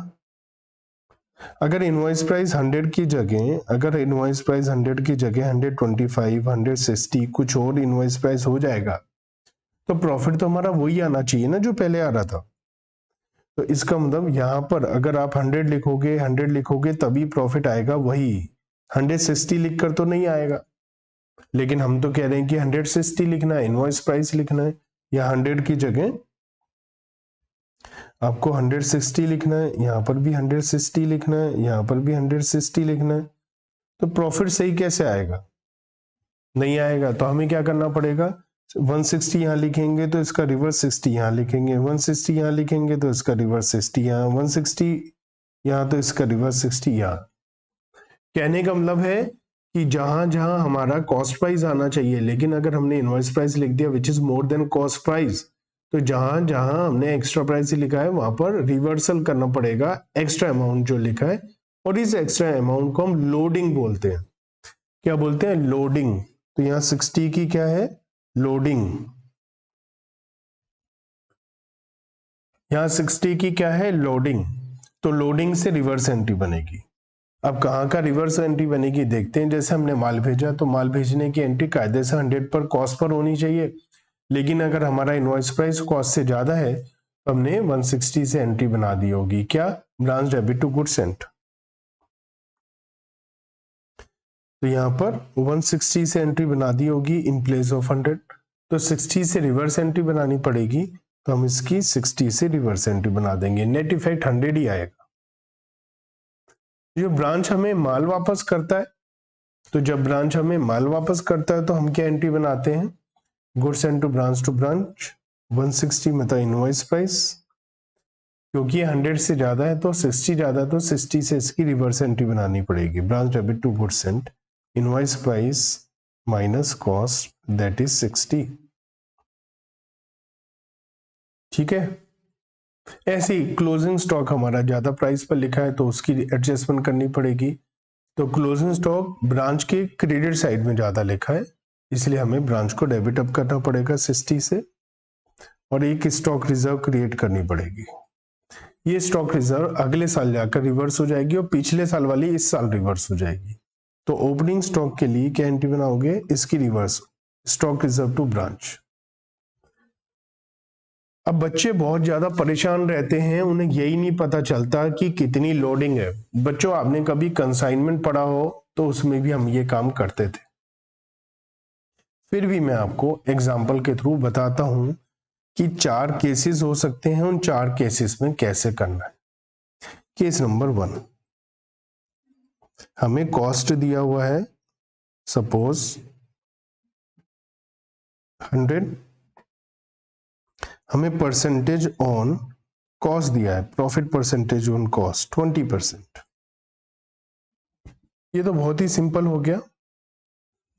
अगर इनवॉइस प्राइस 100 की जगह, अगर इनवॉइस प्राइस 100 की जगह 125, 160 कुछ और इनवॉइस प्राइस हो जाएगा, तो प्रॉफिट तो हमारा वही आना चाहिए ना जो पहले आ रहा था। तो इसका मतलब यहाँ पर अगर आप 100 लिखोगे, 100 लिखोगे तभी प्रॉफिट आएगा, वही 160 लिखकर तो नहीं आएगा। लेकिन हम तो कह रहे हैं कि 160 लिखना है, इनवॉइस प्राइस लिखना है, या 100 की जगह आपको 160 लिखना है, यहाँ पर भी 160 लिखना है, यहाँ पर भी 160 लिखना है। तो प्रॉफिट सही कैसे आएगा, नहीं आएगा। तो हमें क्या करना पड़ेगा, 160 यहाँ लिखेंगे तो इसका रिवर्स 60 यहाँ लिखेंगे, 160 यहाँ लिखेंगे तो इसका रिवर्स 60 यहाँ, 160 यहाँ तो इसका रिवर्स 60 यहाँ। कहने का मतलब है कि जहां जहां हमारा कॉस्ट प्राइस आना चाहिए, लेकिन अगर हमने इनवॉइस प्राइस लिख दिया विच is more than cost price, तो जहां जहां हमने एक्स्ट्रा प्राइस लिखा है वहां पर रिवर्सल करना पड़ेगा एक्स्ट्रा अमाउंट जो लिखा है, और इस एक्स्ट्रा अमाउंट को हम लोडिंग बोलते हैं। क्या बोलते हैं, लोडिंग। तो यहाँ 60 की क्या है, लोडिंग। यहाँ 60 की क्या है, लोडिंग। तो लोडिंग से रिवर्स एंट्री बनेगी। अब कहाँ का रिवर्स एंट्री बनेगी देखते हैं। जैसे हमने माल भेजा तो माल भेजने की एंट्री कायदे से 100 पर कॉस्ट पर होनी चाहिए, लेकिन अगर हमारा इनवॉइस प्राइस कॉस्ट से ज्यादा है तो हमने 160 से एंट्री बना दी होगी। क्या, branch debit to goods sent. तो यहाँ पर 160 से एंट्री बना दी होगी इन प्लेस ऑफ 100, तो 60 से रिवर्स एंट्री बनानी पड़ेगी, तो हम इसकी 60 से रिवर्स एंट्री बना देंगे, नेट इफेक्ट 100 ही आएगा। जो ब्रांच हमें माल वापस करता है, तो जब ब्रांच हमें माल वापस करता है तो हम क्या एंट्री बनाते हैं, गुड्स सेंट टू ब्रांच 160 में था इनवॉइस प्राइस, क्योंकि ये 100 से ज्यादा है तो 60 ज्यादा है तो 60 से इसकी रिवर्स एंट्री बनानी पड़ेगी, branch debit to goods sent invoice price minus cost that is 60। ठीक है। ऐसे ही क्लोजिंग स्टॉक हमारा ज्यादा प्राइस पर लिखा है तो उसकी एडजस्टमेंट करनी पड़ेगी। तो क्लोजिंग स्टॉक ब्रांच के क्रेडिट साइड में ज्यादा लिखा है, इसलिए हमें ब्रांच को डेबिट अप करना पड़ेगा 60 से, और एक स्टॉक रिजर्व क्रिएट करनी पड़ेगी। ये स्टॉक रिजर्व अगले साल जाकर रिवर्स हो जाएगी और पिछले साल वाली इस साल रिवर्स हो जाएगी। तो ओपनिंग स्टॉक के लिए क्या एंट्री बनाओगे, इसकी reverse, stock reserve to branch. अब बच्चे बहुत ज्यादा परेशान रहते हैं, उन्हें यही नहीं पता चलता कि कितनी लोडिंग है। बच्चों, आपने कभी कंसाइनमेंट पढ़ा हो तो उसमें भी हम ये काम करते थे, फिर भी मैं आपको एग्जाम्पल के थ्रू बताता हूं कि 4 केसेस हो सकते हैं, उन 4 केसेस में कैसे करना है। केस नंबर 1, हमें कॉस्ट दिया हुआ है सपोज 100, हमें परसेंटेज ऑन कॉस्ट दिया है, प्रॉफिट परसेंटेज ऑन कॉस्ट 20%। ये तो बहुत ही सिंपल हो गया।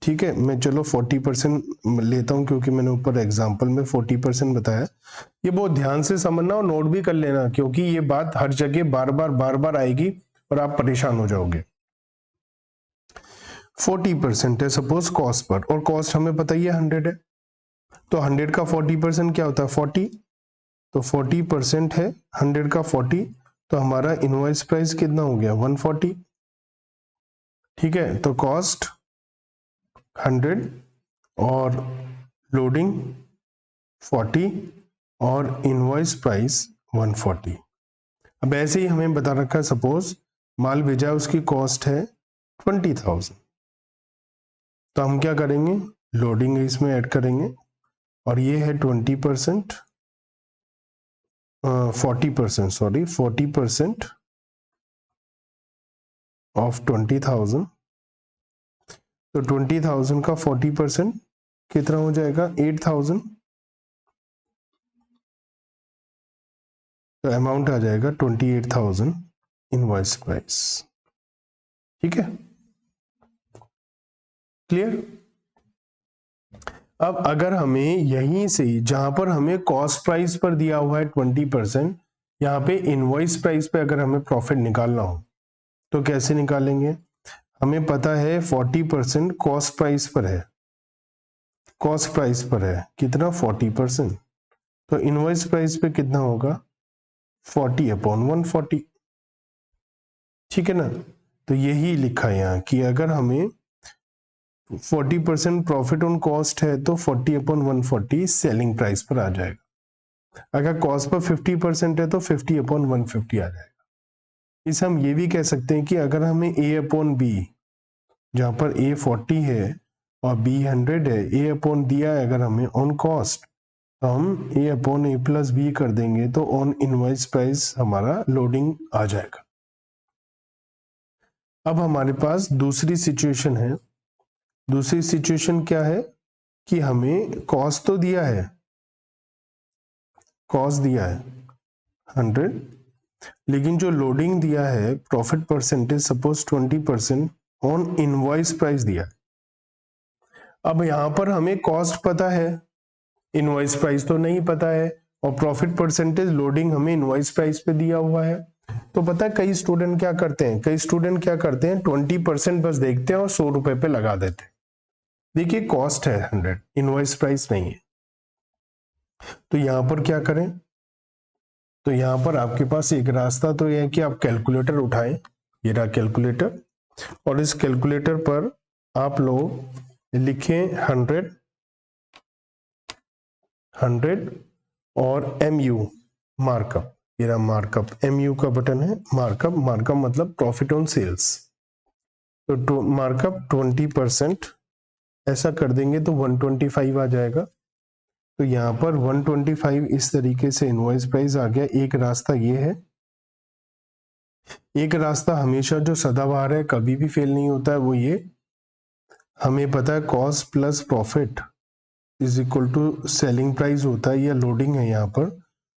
ठीक है, मैं चलो 40% लेता हूं क्योंकि मैंने ऊपर एग्जांपल में 40% बताया। ये बहुत ध्यान से समझना और नोट भी कर लेना, क्योंकि ये बात हर जगह बार बार आएगी और आप परेशान हो जाओगे। 40% है सपोज कॉस्ट पर, और कॉस्ट हमें पता ही है 100 है, तो 100 का 40% क्या होता है 40, तो 40% है 100 का 40, तो हमारा इनवॉइस प्राइस कितना हो गया 140। ठीक है, तो कॉस्ट 100 और लोडिंग 40 और इनवॉइस प्राइस 140। अब ऐसे ही हमें बता रखा है, सपोज माल भेजा है, उसकी कॉस्ट है 20,000, तो हम क्या करेंगे, लोडिंग इसमें ऐड करेंगे, और ये है 20%, 40%, सॉरी 40% ऑफ 20,000, तो 20,000 का 40% कितना हो जाएगा, 8,000, तो अमाउंट आ जाएगा 28,000 इनवॉइस प्राइस। ठीक है, क्लियर। अब अगर हमें यहीं से, जहां पर हमें कॉस्ट प्राइस पर दिया हुआ है 20%, यहाँ पे इनवॉइस प्राइस पे अगर हमें प्रॉफिट निकालना हो तो कैसे निकालेंगे, हमें पता है 40% कॉस्ट प्राइस पर है, कॉस्ट प्राइस पर है कितना 40%, तो इनवॉइस प्राइस पे कितना होगा 40/140। ठीक है ना, तो यही लिखा है यहाँ कि अगर हमें 40% प्रॉफिट ऑन कॉस्ट है तो 40/140 सेलिंग प्राइस पर आ जाएगा। अगर कॉस्ट पर 50% है तो 50/150 आ जाएगा। इसे हम ये भी कह सकते हैं कि अगर हमें A/B, जहां पर A 40 है और B 100 है, A/ दिया है अगर हमें ऑन कॉस्ट, तो हम A/A+B कर देंगे तो ऑन इनवॉइस प्राइस हमारा लोडिंग आ जाएगा। अब हमारे पास दूसरी सिचुएशन है। दूसरी सिचुएशन क्या है कि हमें कॉस्ट तो दिया है, कॉस्ट दिया है 100, लेकिन जो लोडिंग दिया है profit percentage suppose 20% on invoice price दिया है। अब यहां पर हमें कॉस्ट पता है, इनवॉइस प्राइस तो नहीं पता है, और प्रॉफिट परसेंटेज लोडिंग हमें इनवॉइस प्राइस पे दिया हुआ है। तो पता है कई स्टूडेंट क्या करते हैं, 20% बस देखते हैं और 100 रुपए पे लगा देते हैं। देखिए कॉस्ट है 100, इनवॉइस प्राइस नहीं है, तो यहां पर क्या करें, तो यहां पर आपके पास एक रास्ता तो यह है कि आप कैलकुलेटर उठाएं, ये रहा कैलकुलेटर, और इस कैलकुलेटर पर आप लोग लिखें 100 और MU मार्कअप, ये रहा मार्कअप, MU का बटन है मार्कअप, मार्कअप मतलब प्रॉफिट ऑन सेल्स, तो मार्कअप 20% ऐसा कर देंगे तो 125 आ जाएगा। तो यहाँ पर 125 इस तरीके से इनवॉइस प्राइस आ गया। एक रास्ता ये है, एक रास्ता हमेशा जो सदाबहार है, कभी भी फेल नहीं होता है, वो ये, हमें पता है cost plus profit is equal to selling price होता है, या लोडिंग है यहाँ पर,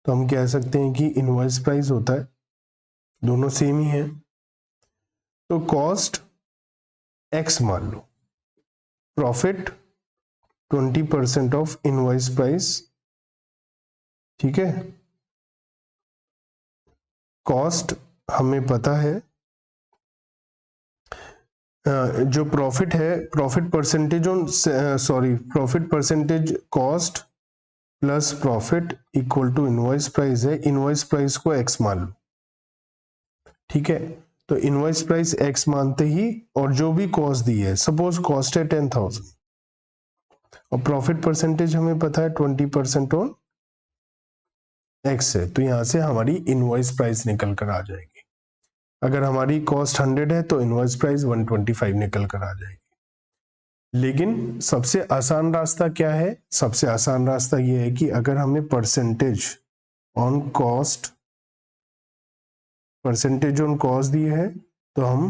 तो हम कह सकते हैं कि इनवॉइस प्राइस होता है, दोनों सेम ही है। तो कॉस्ट X मान लो, प्रॉफिट 20% ऑफ इनवॉइस प्राइस, ठीक है। कॉस्ट हमें पता है, जो प्रॉफिट है, profit percentage on, sorry profit percentage cost plus profit equal to invoice price है, इनवॉइस प्राइस को X मान लो, ठीक है। तो इनवॉइस प्राइस X मानते ही, और जो भी कॉस्ट दी है, सपोज कॉस्ट है 10,000 और प्रॉफिट परसेंटेज हमें पता है 20% ऑन X है, तो यहां से हमारी इनवॉइस प्राइस निकल कर आ जाएगी। अगर हमारी कॉस्ट 100 है तो इनवॉइस प्राइस 125 निकल कर आ जाएगी। लेकिन सबसे आसान रास्ता क्या है, सबसे आसान रास्ता यह है कि अगर हमें percentage on cost, percentage on cost दी है तो हम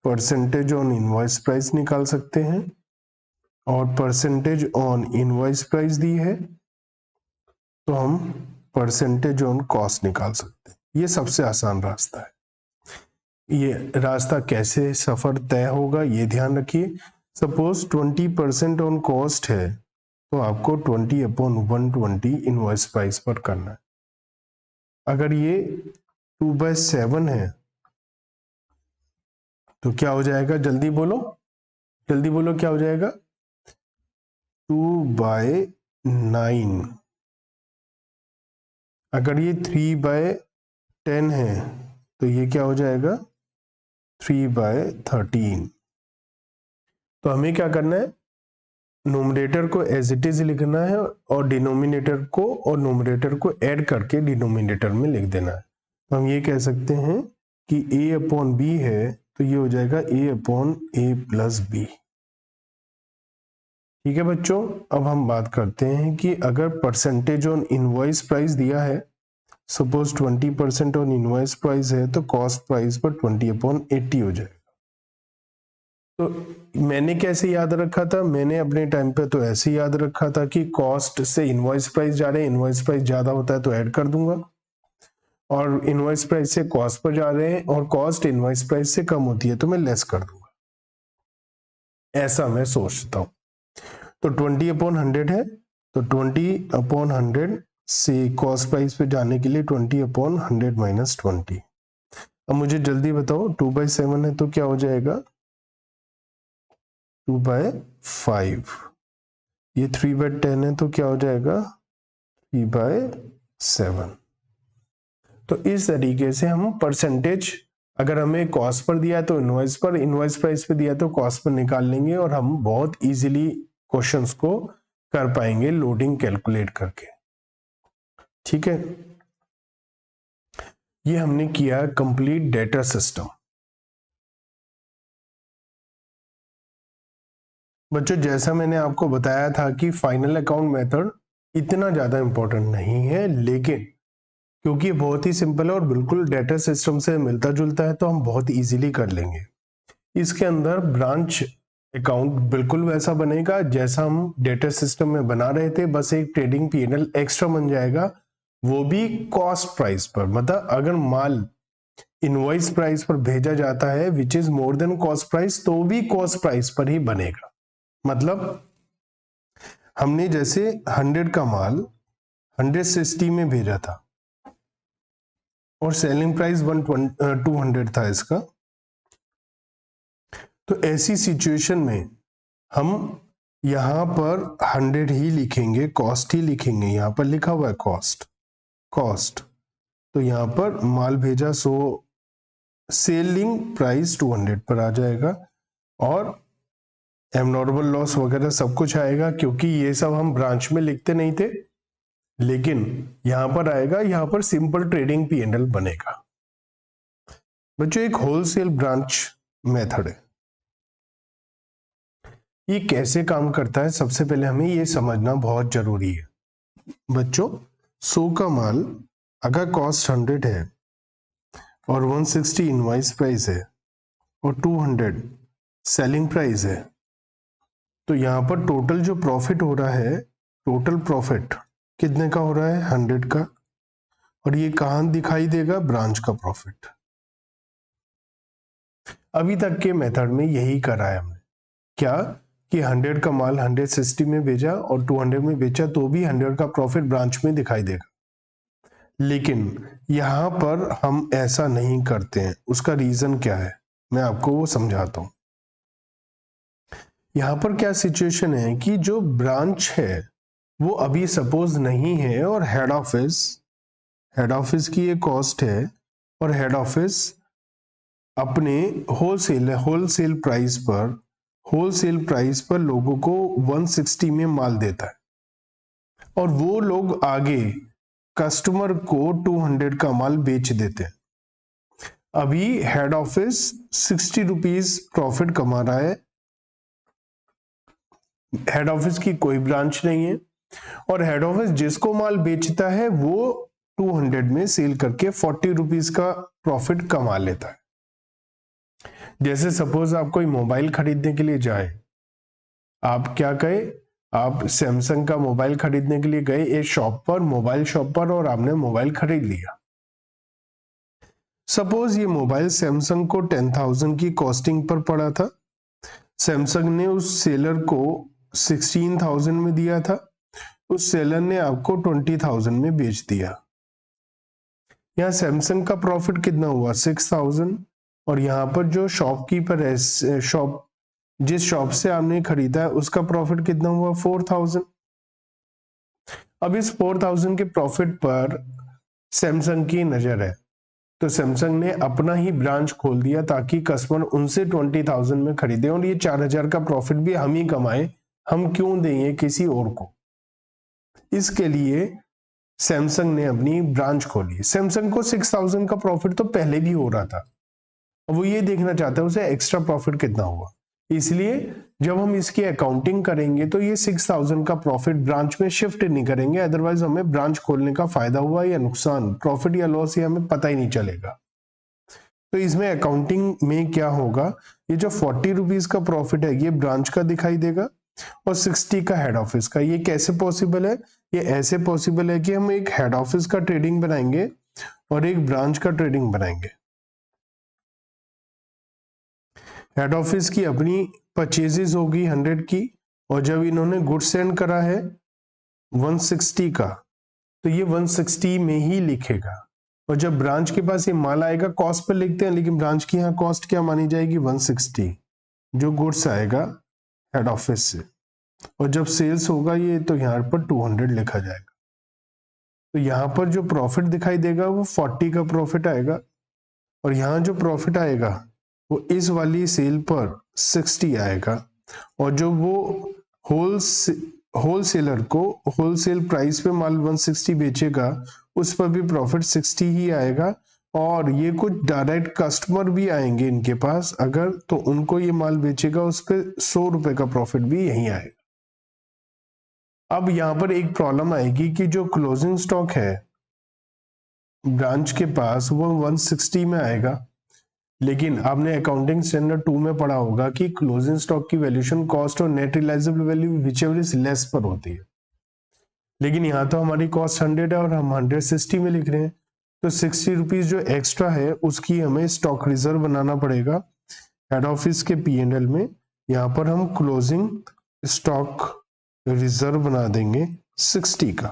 परसेंटेज ऑन इनवॉइस प्राइस निकाल सकते हैं, और परसेंटेज ऑन इनवॉइस प्राइस दी है तो हम परसेंटेज ऑन कॉस्ट निकाल सकते हैं। ये सबसे आसान रास्ता है। ये रास्ता कैसे सफर तय होगा ये ध्यान रखिए। सपोज 20% ऑन कॉस्ट है तो आपको 20/120 इनवॉइस प्राइस पर करना है। अगर ये 2/7 है तो क्या हो जाएगा, जल्दी बोलो, जल्दी बोलो, क्या हो जाएगा, 2/9। अगर ये 3/10 है तो ये क्या हो जाएगा, 3/13। तो हमें क्या करना है, नोमिनेटर को एज इट इज लिखना है और डिनोमिनेटर को और नोमिनेटर को ऐड करके डिनोमिनेटर में लिख देना है। तो हम ये कह सकते हैं कि a अपॉन बी है तो ये हो जाएगा a upon a plus B. ठीक है बच्चों, अब हम बात करते हैं कि अगर परसेंटेज ऑन इनवॉइस प्राइस दिया है, सपोज 20% ऑन इनवॉइस प्राइस है तो कॉस्ट प्राइस पर 20/80 हो जाएगा। तो मैंने कैसे याद रखा था, मैंने अपने टाइम पे तो ऐसे याद रखा था कि कॉस्ट से इनवॉइस प्राइस जा रहे हैं, इनवॉइस प्राइस ज्यादा होता है तो ऐड कर दूंगा, और इनवॉइस प्राइस से कॉस्ट पर जा रहे हैं और कॉस्ट इनवॉइस प्राइस से कम होती है तो मैं लेस कर दूंगा, ऐसा मैं सोचता हूं। तो 20/100 है तो 20/100 से कॉस्ट प्राइस पे जाने के लिए 20/100 माइनस 20। अब मुझे जल्दी बताओ 2/7 है तो क्या हो जाएगा 2/5। ये 3/10 है तो क्या हो जाएगा 3/7। तो इस तरीके से हम परसेंटेज, अगर हमें कॉस्ट पर दिया तो इनवॉइस पर, इनवॉइस प्राइस पे दिया तो कॉस्ट पर निकाल लेंगे और हम बहुत इजीली क्वेश्चंस को कर पाएंगे लोडिंग कैलकुलेट करके। ठीक है, ये हमने किया कंप्लीट डेटा सिस्टम। बच्चों जैसा मैंने आपको बताया था कि फाइनल अकाउंट मेथड इतना ज्यादा इंपॉर्टेंट नहीं है, लेकिन क्योंकि ये बहुत ही सिंपल है और बिल्कुल डेटा सिस्टम से मिलता जुलता है तो हम बहुत इजीली कर लेंगे। इसके अंदर ब्रांच अकाउंट बिल्कुल वैसा बनेगा जैसा हम डेटा सिस्टम में बना रहे थे, बस एक ट्रेडिंग पीएनएल एक्स्ट्रा बन जाएगा, वो भी कॉस्ट प्राइस पर। मतलब अगर माल इनवॉइस प्राइस पर भेजा जाता है विच is more than cost price तो भी कॉस्ट प्राइस पर ही बनेगा। मतलब हमने जैसे 100 का माल 160 में भेजा था और सेलिंग प्राइस 200 था इसका, तो ऐसी सिचुएशन में हम यहां पर 100 ही लिखेंगे, कॉस्ट ही लिखेंगे, यहां पर लिखा हुआ है कॉस्ट, तो यहां पर माल भेजा 100, सेलिंग प्राइस 200 पर आ जाएगा और एबनॉर्मल लॉस वगैरह सब कुछ आएगा, क्योंकि ये सब हम ब्रांच में लिखते नहीं थे, लेकिन यहां पर आएगा, यहां पर सिंपल ट्रेडिंग पीएनएल बनेगा। बच्चों एक होलसेल ब्रांच मेथड है, ये कैसे काम करता है सबसे पहले हमें ये समझना बहुत जरूरी है। बच्चों 100 का माल अगर कॉस्ट 100 है और 160 इनवॉइस प्राइस है और 200 सेलिंग प्राइस है, तो यहां पर टोटल जो प्रॉफिट हो रहा है, टोटल प्रॉफिट कितने का हो रहा है 100 का, और ये कहां दिखाई देगा ब्रांच का प्रॉफिट। अभी तक के मेथड में यही करा है हमने, क्या कि 100 का माल 160 में भेजा और 200 में बेचा तो भी 100 का प्रॉफिट ब्रांच में दिखाई देगा, लेकिन यहां पर हम ऐसा नहीं करते हैं। उसका रीजन क्या है मैं आपको वो समझाता हूं। यहां पर क्या सिचुएशन है कि जो ब्रांच है वो अभी सपोज नहीं है और हेड ऑफिस की ये कॉस्ट है और हेड ऑफिस अपने होलसेल प्राइस पर लोगों को 160 में माल देता है और वो लोग आगे कस्टमर को 200 का माल बेच देते हैं। अभी हेड ऑफिस 60 रुपीज प्रॉफिट कमा रहा है, हेड ऑफिस की कोई ब्रांच नहीं है और हेड ऑफिस जिसको माल बेचता है वो 200 में सेल करके 40 रुपीज का प्रॉफिट कमा लेता है। जैसे सपोज आप कोई मोबाइल खरीदने के लिए जाए, आप क्या कहे, आप सैमसंग का मोबाइल खरीदने के लिए गए एक मोबाइल शॉप पर और आपने मोबाइल खरीद लिया। सपोज ये मोबाइल सैमसंग को 10,000 की कॉस्टिंग पर पड़ा था, सैमसंग ने उस सेलर को 16,000 में दिया था, उस सेलर ने आपको 20,000 में बेच दिया। यहाँ सैमसंग का प्रॉफिट कितना हुआ 6,000 और यहाँ पर जो शॉपकीपर है, जिस शॉप से आपने खरीदा है उसका प्रॉफिट कितना हुआ 4,000। अब इस 4,000 के प्रॉफिट पर सैमसंग की नजर है तो सैमसंग ने अपना ही ब्रांच खोल दिया ताकि कस्टमर उनसे 20,000 में खरीदे और ये 4,000 का प्रॉफिट भी हम ही कमाए, हम क्यों दें ये किसी और को? इसके लिए सैमसंग ने अपनी ब्रांच खोली। सैमसंग को 6000 का प्रॉफिट तो पहले भी हो रहा था, वो ये देखना चाहता है उसे एक्स्ट्रा प्रॉफिट कितना हुआ। इसलिए जब हम इसकी अकाउंटिंग करेंगे तो ये 6000 का प्रॉफिट ब्रांच में शिफ्ट नहीं करेंगे, अदरवाइज हमें ब्रांच खोलने का फायदा हुआ या नुकसान, प्रॉफिट या लॉस, ये हमें पता ही नहीं चलेगा। तो इसमें अकाउंटिंग में क्या होगा, ये जो 40 रुपीज का प्रॉफिट है ये ब्रांच का दिखाई देगा और 60 का हेड ऑफिस का। ये कैसे पॉसिबल है? ये ऐसे पॉसिबल है कि हम एक हेड ऑफिस का ट्रेडिंग बनाएंगे और एक ब्रांच का ट्रेडिंग बनाएंगे। हेड ऑफिस की अपनी परचेजेस होगी 100 की, और जब इन्होंने गुड्स सेंड करा है 160 का, तो ये 160 में ही लिखेगा। और जब ब्रांच के पास ये माल आएगा, कॉस्ट पर लिखते हैं, लेकिन ब्रांच की यहाँ कॉस्ट क्या मानी जाएगी? 160, जो गुड्स आएगा हेड ऑफिस से। और जब सेल्स होगा ये, तो यहाँ पर 200 लिखा जाएगा। तो यहाँ पर जो प्रॉफिट दिखाई देगा वो 40 का प्रॉफिट आएगा, और यहाँ जो प्रॉफिट आएगा वो इस वाली सेल पर 60 आएगा। और जो वो होलसेलर को होलसेल प्राइस पे माल 160 बेचेगा, उस पर भी प्रॉफिट 60 ही आएगा। और ये कुछ डायरेक्ट कस्टमर भी आएंगे इनके पास, अगर तो उनको ये माल बेचेगा उस पर 100 रुपए का प्रॉफिट भी यही आएगा। अब यहाँ पर एक प्रॉब्लम आएगी कि जो क्लोजिंग स्टॉक है ब्रांच के पास वो 160 में आएगा, लेकिन आपने अकाउंटिंग स्टैंडर्ड 2 में पढ़ा होगा कि क्लोजिंग स्टॉक की वैल्यूएशन कॉस्ट और net realisable value whichever is less पर होती है। लेकिन यहाँ तो हमारी कॉस्ट 100 है और हम 160 में लिख रहे हैं, तो 60 रुपीज जो एक्स्ट्रा है उसकी हमें स्टॉक रिजर्व बनाना पड़ेगा हेड ऑफिस के P&L में। यहाँ पर हम क्लोजिंग स्टॉक रिजर्व बना देंगे 60 का,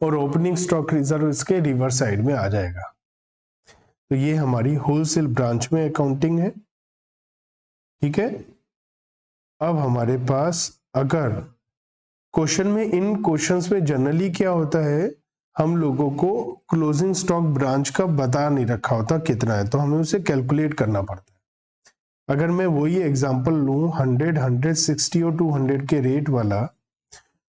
और ओपनिंग स्टॉक रिजर्व इसके रिवर्स साइड में आ जाएगा। तो ये हमारी होलसेल ब्रांच में अकाउंटिंग है, ठीक है। अब हमारे पास अगर क्वेश्चन में, इन क्वेश्चंस में जनरली क्या होता है, हम लोगों को क्लोजिंग स्टॉक ब्रांच का बता नहीं रखा होता कितना है, तो हमें उसे कैलकुलेट करना पड़ता है। अगर मैं वही एग्जांपल लूं 100, 160 और 200 के रेट वाला,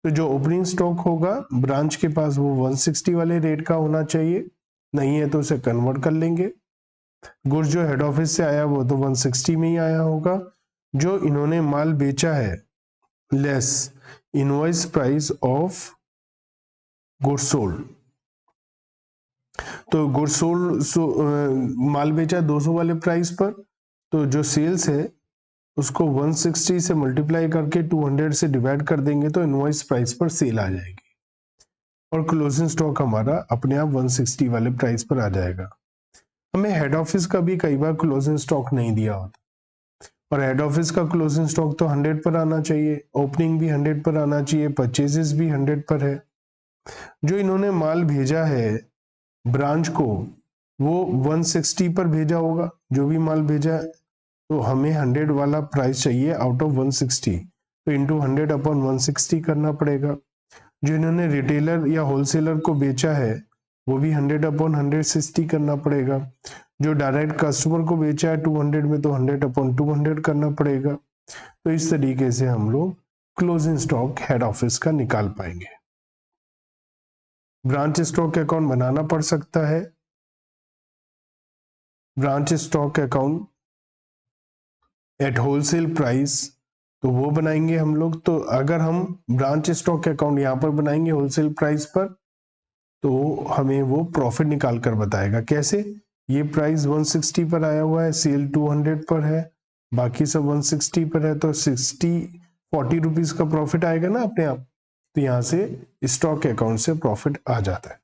तो जो ओपनिंग स्टॉक होगा ब्रांच के पास वो 160 वाले रेट का होना चाहिए, नहीं है तो उसे कन्वर्ट कर लेंगे। गुड्स जो हेड ऑफिस से आया वो तो 160 में ही आया होगा। जो इन्होंने माल बेचा है less invoice price of goods sold, तो गुड्स सोल्ड माल बेचा 200 वाले प्राइस पर, तो जो सेल्स है उसको 160 से मल्टीप्लाई करके 200 से डिवाइड कर देंगे तो इनवॉइस प्राइस पर सेल आ जाएगी, और क्लोजिंग स्टॉक हमारा अपने आप 160 वाले प्राइस पर आ जाएगा। हमें हेड ऑफिस का भी कई बार क्लोजिंग स्टॉक नहीं दिया होता, और हेड ऑफिस का क्लोजिंग स्टॉक तो 100 पर आना चाहिए, ओपनिंग भी 100 पर आना चाहिए, परचेजेस भी 100 पर है। जो इन्होंने माल भेजा है ब्रांच को वो 160 पर भेजा होगा, जो भी माल भेजा है, तो हमें 100 वाला प्राइस चाहिए आउट ऑफ 160, तो इंटू 100 अपॉन 160 करना पड़ेगा। जो इन्होंने रिटेलर या होलसेलर को बेचा है वो भी 100 अपॉन 160 करना पड़ेगा। जो डायरेक्ट कस्टमर को बेचा है 200 में, तो 100 अपॉन 200 करना पड़ेगा। तो इस तरीके से हम लोग क्लोजिंग स्टॉक हेड ऑफिस का निकाल पाएंगे। ब्रांच स्टॉक अकाउंट बनाना पड़ सकता है, branch stock account at wholesale price, तो वो बनाएंगे हम लोग। तो अगर हम ब्रांच स्टॉक अकाउंट यहाँ पर बनाएंगे होलसेल प्राइस पर, तो हमें वो प्रॉफिट निकाल कर बताएगा। कैसे? ये प्राइस 160 पर आया हुआ है, सेल 200 पर है, बाकी सब 160 पर है, तो 40 रुपीज का प्रॉफिट आएगा ना अपने आप। तो यहाँ से स्टॉक अकाउंट से प्रॉफिट आ जाता है।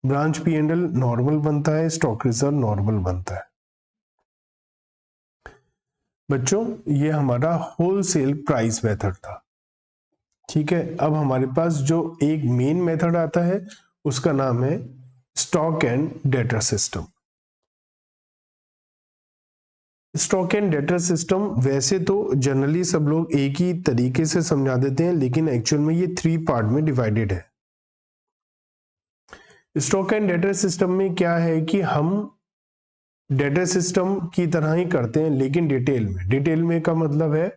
ब्रांच P&L नॉर्मल बनता है, स्टॉक रिजर्व नॉर्मल बनता है। बच्चों ये हमारा होलसेल प्राइस मेथड था, ठीक है। अब हमारे पास जो एक मेन मेथड आता है उसका नाम है stock and debtor system. Stock and debtor system वैसे तो जनरली सब लोग एक ही तरीके से समझा देते हैं, लेकिन एक्चुअल में ये 3 पार्ट में डिवाइडेड है। स्टॉक एंड डेटर सिस्टम में क्या है कि हम डेटर सिस्टम की तरह ही करते हैं, लेकिन डिटेल में। डिटेल में का मतलब है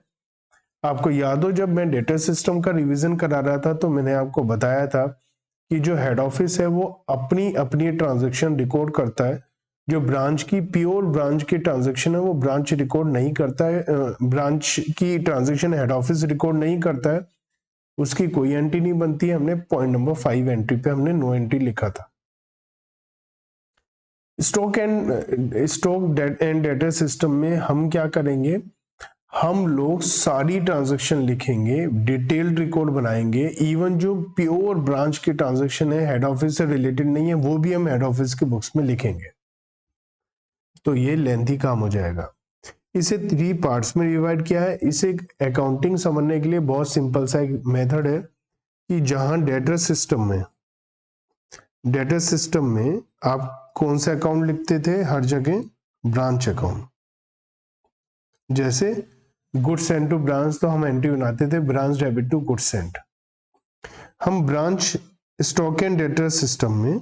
आपको याद हो जब मैं डेटा सिस्टम का रिवीजन करा रहा था तो मैंने आपको बताया था कि जो हेड ऑफिस है वो अपनी अपनी ट्रांजैक्शन रिकॉर्ड करता है, जो ब्रांच की प्योर ब्रांच की ट्रांजैक्शन है वो ब्रांच रिकॉर्ड नहीं करता है, ब्रांच की ट्रांजैक्शन हेड ऑफिस रिकॉर्ड नहीं करता है, उसकी कोई एंट्री नहीं बनती है। हमने पॉइंट नंबर 5 एंट्री पे हमने नो एंट्री लिखा था। स्टॉक एंड डेटा सिस्टम में हम क्या करेंगे, हम लोग सारी ट्रांजैक्शन लिखेंगे, डिटेल्ड रिकॉर्ड बनाएंगे, इवन जो प्योर ब्रांच की ट्रांजैक्शन है हेड ऑफिस से रिलेटेड नहीं है वो भी हम हेड ऑफिस की बुक्स में लिखेंगे। तो ये लेंथी काम हो जाएगा। इसे 3 पार्ट्स में डिवाइड किया है। इसे अकाउंटिंग समझने के लिए बहुत सिंपल सा एक मेथड है कि जहां डेटा सिस्टम में आप कौन सा अकाउंट लिखते थे, हर जगह ब्रांच अकाउंट। जैसे गुड्स सेंट टू ब्रांच तो हम एंट्री बनाते थे branch debit to goods sent. हम branch stock and data system में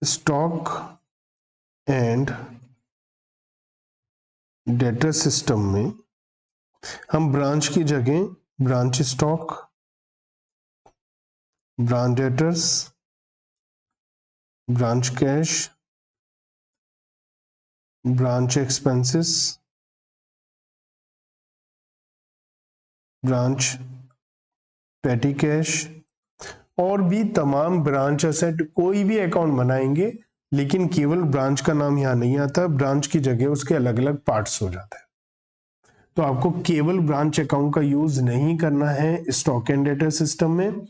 स्टॉक एंड डेटा सिस्टम में हम ब्रांच की जगह branch stock, branch debtors, branch cash, branch expenses, branch petty cash और भी तमाम ब्रांच असेट कोई भी अकाउंट बनाएंगे, लेकिन केवल ब्रांच का नाम यहां नहीं आता, ब्रांच की जगह उसके अलग अलग पार्ट्स हो जाते हैं। तो आपको केवल ब्रांच अकाउंट का यूज नहीं करना है स्टॉक एंड डेटा सिस्टम में,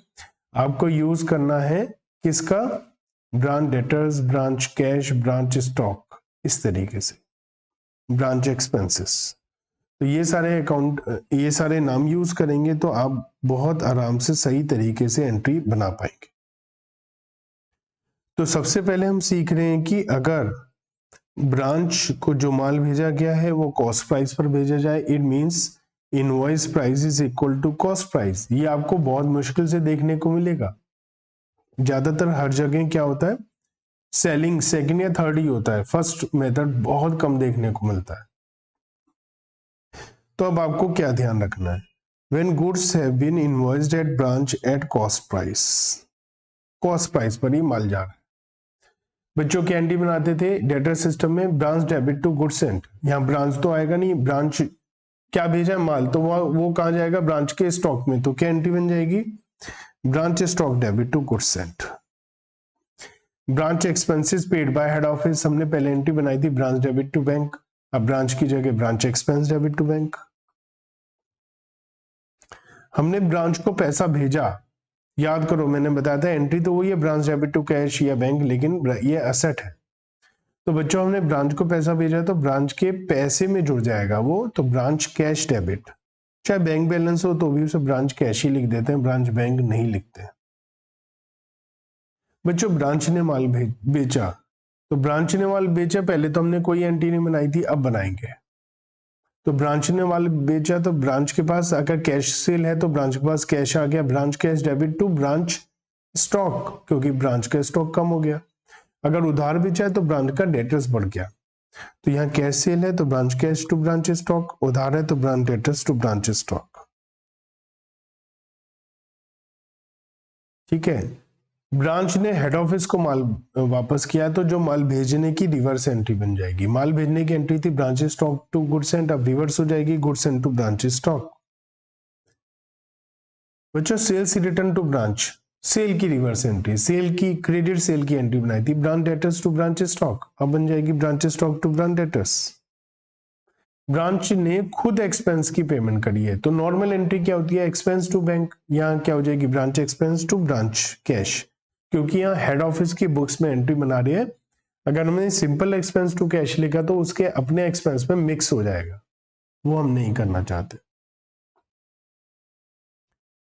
आपको यूज करना है किसका, branch debtors, branch cash, branch stock, इस तरीके से ब्रांच एक्सपेंसेस। तो ये सारे अकाउंट, ये सारे नाम यूज करेंगे तो आप बहुत आराम से सही तरीके से एंट्री बना पाएंगे। तो सबसे पहले हम सीख रहे हैं कि अगर ब्रांच को जो माल भेजा गया है वो कॉस्ट प्राइस पर भेजा जाए, it means invoice price is equal to cost price. ये आपको बहुत मुश्किल से देखने को मिलेगा। ज्यादातर हर जगह क्या होता है, सेलिंग सेकंड या थर्ड ही होता है, फर्स्ट मेथड बहुत कम देखने को मिलता है। तो अब आपको क्या ध्यान रखना है, when goods have been invoiced at branch at cost price पर ही माल जा रहा है। बच्चों की एंट्री बनाते थे डेटा सिस्टम में branch debit to goods sent, यहाँ ब्रांच तो आएगा नहीं, ब्रांच क्या भेजा है माल, तो वो कहां जाएगा, ब्रांच के स्टॉक में। तो क्या एंट्री बन जाएगी, branch stock debit to goods sent. Branch expenses paid by head office, हमने पहले एंट्री बनाई थी ब्रांच डेबिट टू बैंक, अब ब्रांच की जगह branch expense debit to bank. हमने ब्रांच को पैसा भेजा, याद करो मैंने बताया था एंट्री तो वही है ब्रांच डेबिट टू कैश या बैंक, लेकिन ये एसेट है। तो बच्चों हमने ब्रांच को पैसा भेजा तो ब्रांच के पैसे में जुड़ जाएगा वो, तो ब्रांच कैश डेबिट। चाहे बैंक बैलेंस हो तो भी उसे ब्रांच कैश ही लिख देते हैं, ब्रांच बैंक नहीं लिखते। बच्चों ब्रांच ने माल बेचा, तो ब्रांच ने माल बेचा, पहले तो हमने कोई एंट्री नहीं बनाई थी, अब बनाएंगे। तो ब्रांच ने माल बेचा तो ब्रांच के पास अगर कैश सेल है तो ब्रांच के पास कैश आ गया, branch cash debit to branch stock, क्योंकि ब्रांच का स्टॉक कम हो गया। अगर उधार बेचा है तो ब्रांच का डेटर्स बढ़ गया, तो यहाँ कैश सेल है तो branch cash to branch stock, उधार है तो branch debtors to branch stock. ठीक है, ब्रांच ने हेड ऑफिस को माल वापस किया तो जो माल भेजने की रिवर्स एंट्री बन जाएगी, माल भेजने की एंट्री थी branch stock to goods and, अब रिवर्स हो जाएगी goods and to branch stock. बच्चों sales return to branch, sale की रिवर्स एंट्री, सेल की क्रेडिट सेल की एंट्री बनाई थी branch debtors to branch stock, अब बन जाएगी branch stock to branch debtors. Branch ने खुद एक्सपेंस की पेमेंट करी है तो नॉर्मल एंट्री क्या होती है, एक्सपेंस टू बैंक, यहाँ क्या हो जाएगी branch expense to branch cash, क्योंकि यहाँ हेड ऑफिस की बुक्स में एंट्री बना रही है। अगर हमने सिंपल एक्सपेंस टू कैश लिखा तो उसके अपने एक्सपेंस में मिक्स हो जाएगा, वो हम नहीं करना चाहते।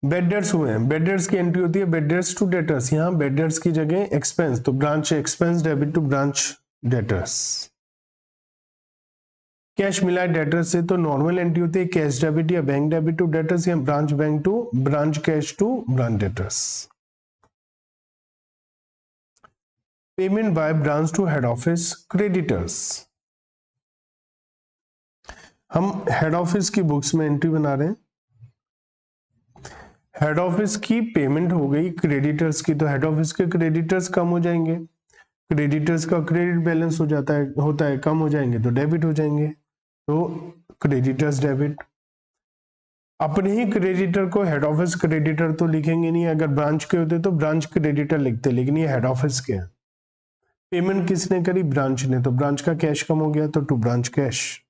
बेडर्स हुए हैं, बेडर्स की एंट्री होती है बेडर्स टू डेटर्स, यहाँ बेडर्स की जगह एक्सपेंस, तो branch expense debit to branch debtors. Cash मिला है डेटर्स से तो नॉर्मल एंट्री होती है कैश डेबिट या बैंक डेबिट टू डेटर्स या branch bank to branch cash to branch debtors. Payment by branch to head office creditors, हम हेड ऑफिस की बुक्स में एंट्री बना रहे हैं। हेड ऑफिस की पेमेंट हो गई क्रेडिटर्स की, तो हेड ऑफिस के क्रेडिटर्स कम हो जाएंगे, क्रेडिटर्स का क्रेडिट बैलेंस हो जाता है, होता है, कम हो जाएंगे तो डेबिट हो जाएंगे, तो क्रेडिटर्स डेबिट। अपने ही क्रेडिटर को हेड ऑफिस क्रेडिटर तो लिखेंगे नहीं, अगर ब्रांच के होते तो ब्रांच क्रेडिटर लिखते, लेकिन ये हेड ऑफिस के हैं। पेमेंट किसने करी? ब्रांच ने, तो ब्रांच का कैश कम हो गया तो टू ब्रांच कैश।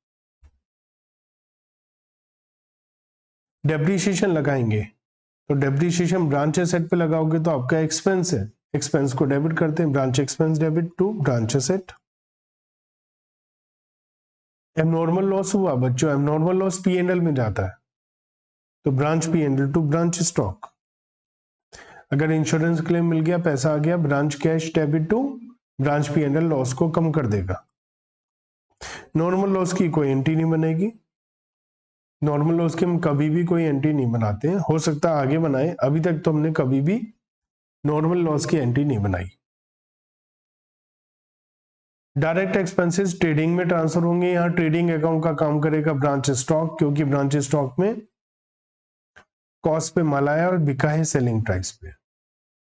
डेप्रीशिएशन लगाएंगे, तो डेप्रीशिएशन ब्रांच एसेट पे लगाओगे तो आपका एक्सपेंस है, एक्सपेंस को डेबिट करते हैं, branch expense debit to branch asset. Abnormal loss हुआ बच्चों, एबनॉर्मल लॉस P&L में जाता है, तो branch P&L to branch stock. अगर इंश्योरेंस क्लेम मिल गया, पैसा आ गया, branch cash debit to branch P&L loss को कम कर देगा। नॉर्मल लॉस की कोई एंट्री नहीं बनेगी, नॉर्मल लॉस की हम कभी भी कोई एंट्री नहीं बनाते हैं, हो सकता है आगे बनाए, अभी तक तो हमने कभी भी नॉर्मल लॉस की एंट्री नहीं बनाई। डायरेक्ट एक्सपेंसेस ट्रेडिंग में ट्रांसफर होंगे, यहाँ ट्रेडिंग अकाउंट का काम करेगा ब्रांच स्टॉक, क्योंकि ब्रांच स्टॉक में कॉस्ट पे माल आया और बिका है सेलिंग प्राइस पे,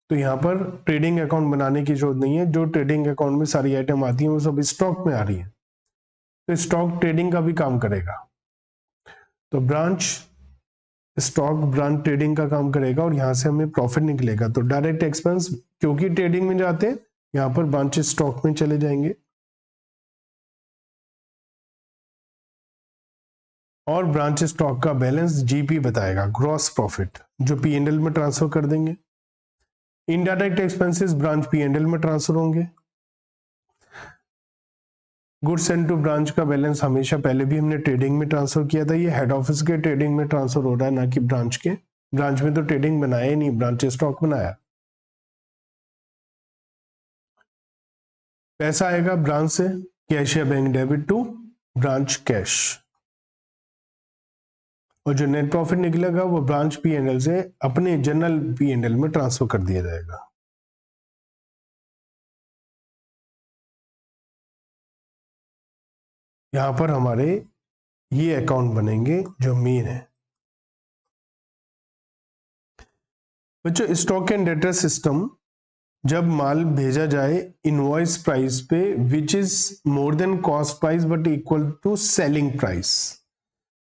तो यहाँ पर ट्रेडिंग अकाउंट बनाने की जरूरत नहीं है। जो ट्रेडिंग अकाउंट में सारी आइटम आती है वो सब स्टॉक में आ रही है, तो स्टॉक ट्रेडिंग का भी काम करेगा, तो ब्रांच स्टॉक ब्रांच ट्रेडिंग का काम करेगा और यहां से हमें प्रॉफिट निकलेगा। तो डायरेक्ट एक्सपेंस क्योंकि ट्रेडिंग में जाते हैं, यहां पर ब्रांच स्टॉक में चले जाएंगे, और ब्रांच स्टॉक का बैलेंस जीपी बताएगा, ग्रॉस प्रॉफिट, जो P&L में ट्रांसफर कर देंगे। इनडायरेक्ट एक्सपेंसेस ब्रांच P&L में ट्रांसफर होंगे। गुड्स एंड टू ब्रांच का बैलेंस हमेशा पहले भी हमने ट्रेडिंग में ट्रांसफर किया था, ये हेड ऑफिस के ट्रेडिंग में ट्रांसफर हो रहा है, ना कि ब्रांच के। ब्रांच में तो ट्रेडिंग बनाया ही नहीं, ब्रांच स्टॉक बनाया। पैसा आएगा ब्रांच से, कैश या bank debit to branch cash, और जो नेट प्रॉफिट निकलेगा वो ब्रांच P&L से अपने जनरल P&L में ट्रांसफर कर दिया जाएगा। यहां पर हमारे ये अकाउंट बनेंगे जो मेन है। बच्चों स्टॉक एंड डेटर सिस्टम, जब माल भेजा जाए इनवॉइस प्राइस पे which is more than cost price but equal to selling price,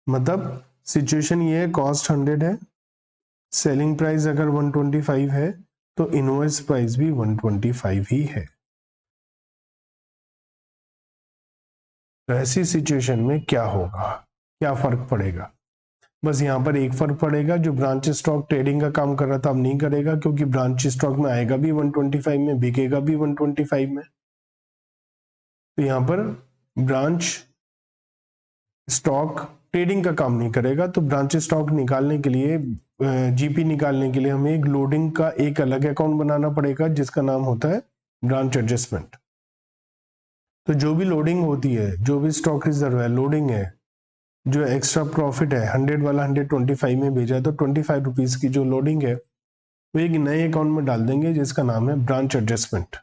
मतलब सिचुएशन ये है, कॉस्ट 100 है, सेलिंग प्राइस अगर 125 है, तो इनवॉइस प्राइस भी 125 ही है। तो ऐसी सिचुएशन में क्या होगा, क्या फर्क पड़ेगा? बस यहाँ पर एक फर्क पड़ेगा, जो ब्रांच स्टॉक ट्रेडिंग का काम कर रहा था अब नहीं करेगा, क्योंकि ब्रांच स्टॉक में आएगा भी 125 में, बिकेगा भी 125 में। तो यहाँ पर ब्रांच स्टॉक ट्रेडिंग का काम नहीं करेगा, तो ब्रांच स्टॉक निकालने के लिए, जीपी निकालने के लिए हमें एक लोडिंग का एक अलग अकाउंट बनाना पड़ेगा, जिसका नाम होता है ब्रांच एडजस्टमेंट। तो जो भी लोडिंग होती है, जो भी स्टॉक रिजर्व है, लोडिंग है, जो एक्स्ट्रा प्रॉफिट है 100 वाला 125 में भेजा है, तो 25 रुपीज की जो लोडिंग है वो एक नए अकाउंट में डाल देंगे, जिसका नाम है ब्रांच एडजस्टमेंट।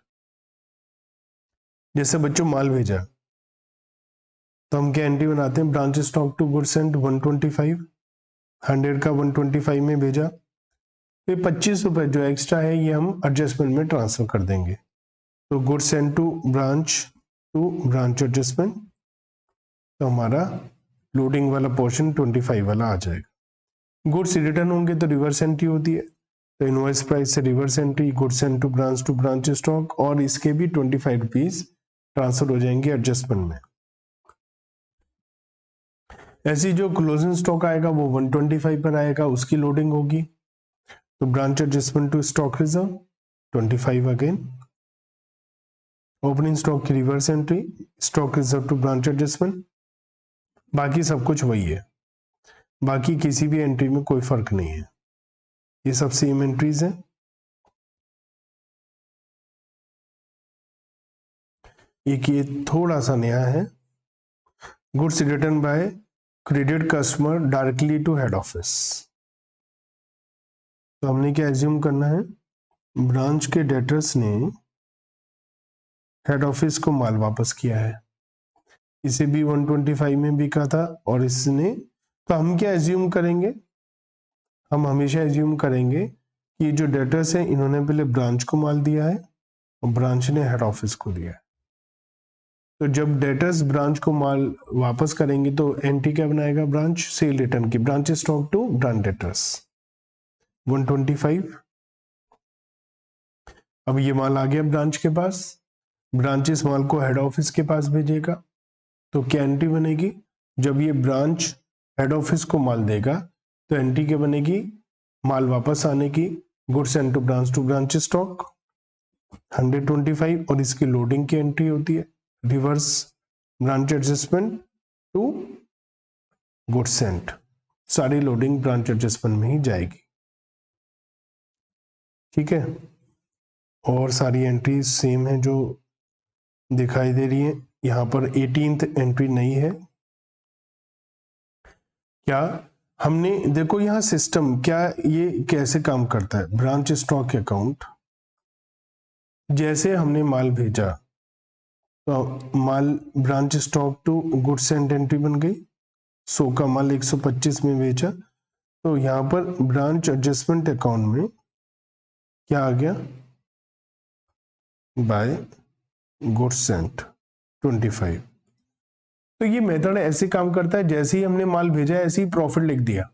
जैसे बच्चों माल भेजा, तो हम क्या एंट्री बनाते हैं, branch stock to goods and 125, 100 का 125 में भेजा, फिर 25 रुपए जो एक्स्ट्रा है ये हम एडजस्टमेंट में ट्रांसफर कर देंगे, तो goods and to branch adjustment, तो हमारा लोडिंग वाला पोर्शन 25 वाला आ जाएगा। गुड्स रिटर्न होंगे तो रिवर्स एंट्री होती है, तो इनवॉइस प्राइस से reverse entry, goods and to branch stock, और इसके भी 25 रुपीज ट्रांसफर हो जाएंगे एडजस्टमेंट में। ऐसी जो क्लोजिंग स्टॉक आएगा वो 125 पर आएगा, उसकी लोडिंग होगी, तो branch adjustment to stock reserve 25 again, opening stock की reverse entry, stock reserve to branch adjustment, बाकी सब कुछ वही है, बाकी किसी भी एंट्री में कोई फर्क नहीं है, ये सब सेम एंट्रीज हैं। एक ये थोड़ा सा नया है, goods return by credit customer directly to head office. तो हमने क्या एज्यूम करना है, ब्रांच के डेटर्स ने हेड ऑफिस को माल वापस किया है, इसे भी 125 में बिका था और इसने, तो हम क्या एज्यूम करेंगे, हम हमेशा एज्यूम करेंगे कि जो डेटर्स है इन्होंने पहले ब्रांच को माल दिया है और ब्रांच ने हेड ऑफिस को दिया है। तो जब डेटर्स ब्रांच को माल वापस करेंगे तो एंट्री क्या बनाएगा, ब्रांच सेल रिटर्न की, branch stock to branch debtors 125। अब ये माल आ गया ब्रांच के पास, ब्रांच इस माल को हेड ऑफिस के पास भेजेगा, तो क्या एंट्री बनेगी, जब ये ब्रांच हेड ऑफिस को माल देगा तो एंट्री क्या बनेगी, माल वापस आने की, goods send to branch stock 125, और इसकी लोडिंग की एंट्री होती है reverse branch adjustment to goods sent, सारी लोडिंग ब्रांच एडजस्टमेंट में ही जाएगी। ठीक है, और सारी एंट्री सेम है जो दिखाई दे रही है। यहां पर 18th एंट्री नहीं है। क्या हमने देखो यहां सिस्टम क्या, ये कैसे काम करता है, ब्रांच स्टॉक अकाउंट, जैसे हमने माल भेजा तो माल branch stock to goods and entry बन गई, 100 का माल 125 में बेचा, तो यहां पर ब्रांच एडजस्टमेंट अकाउंट में क्या आ गया, बाय गुड्स एंड 25। तो ये मेथड ऐसे काम करता है, जैसे ही हमने माल भेजा ऐसे ही प्रॉफिट लिख दिया,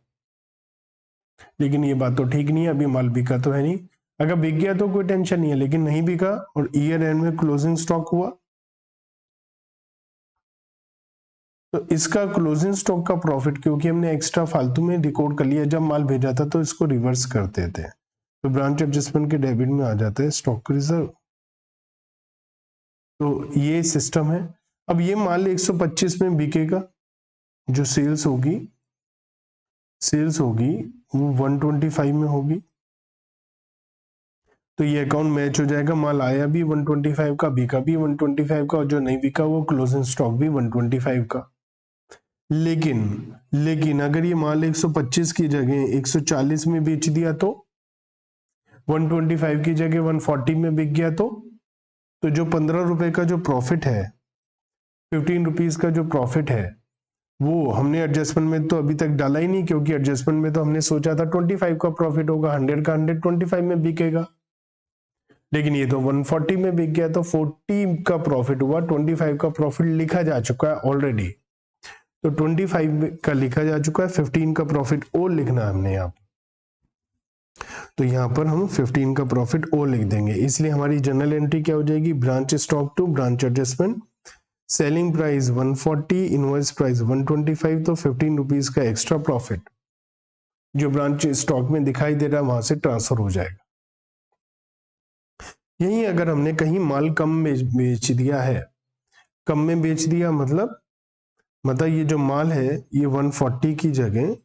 लेकिन ये बात तो ठीक नहीं है, अभी माल बिका तो है नहीं, अगर बिक गया तो कोई टेंशन नहीं है, लेकिन नहीं बिका और ईयर एंड में क्लोजिंग स्टॉक हुआ तो इसका क्लोजिंग स्टॉक का प्रॉफिट, क्योंकि हमने एक्स्ट्रा फालतू में रिकॉर्ड कर लिया जब माल भेजा था, तो इसको रिवर्स कर देते हैं, तो ब्रांच एडजस्टमेंट के डेबिट में आ जाता है स्टॉक रिजर्व। तो ये सिस्टम है। अब ये माल 125 में बिकेगा, जो सेल्स होगी वो 125 में होगी, तो ये अकाउंट मैच हो जाएगा, माल आया भी 125 का, बिका भी 125 का, और जो नहीं बिका वो क्लोजिंग स्टॉक भी 125 का। लेकिन अगर ये माल 125 की जगह 140 में बेच दिया तो 125 की जगह 140 में बिक गया तो जो 15 रुपए का जो प्रॉफिट है, 15 रुपीज का जो प्रॉफिट है, वो हमने एडजस्टमेंट में तो अभी तक डाला ही नहीं, क्योंकि एडजस्टमेंट में तो हमने सोचा था 25 का प्रॉफिट होगा, 100 का 125 में बिकेगा, लेकिन ये तो 140 में बिक गया, तो 40 का प्रॉफिट हुआ, 25 का प्रॉफिट लिखा जा चुका है ऑलरेडी, तो 25 का लिखा जा चुका है, 15 का प्रॉफिट और लिखना है हमने यहाँ, तो यहाँ पर हम 15 का प्रॉफिट और लिख देंगे, इसलिए हमारी जनरल एंट्री क्या हो जाएगी, branch stock to branch adjustment, selling price 140, invoice price 125, तो 15 रुपीज का एक्स्ट्रा प्रॉफिट जो ब्रांच स्टॉक में दिखाई दे रहा है वहां से ट्रांसफर हो जाएगा। यही अगर हमने कहीं माल कम में बेच दिया है, कम में बेच दिया मतलब ये जो माल है ये 140 की जगह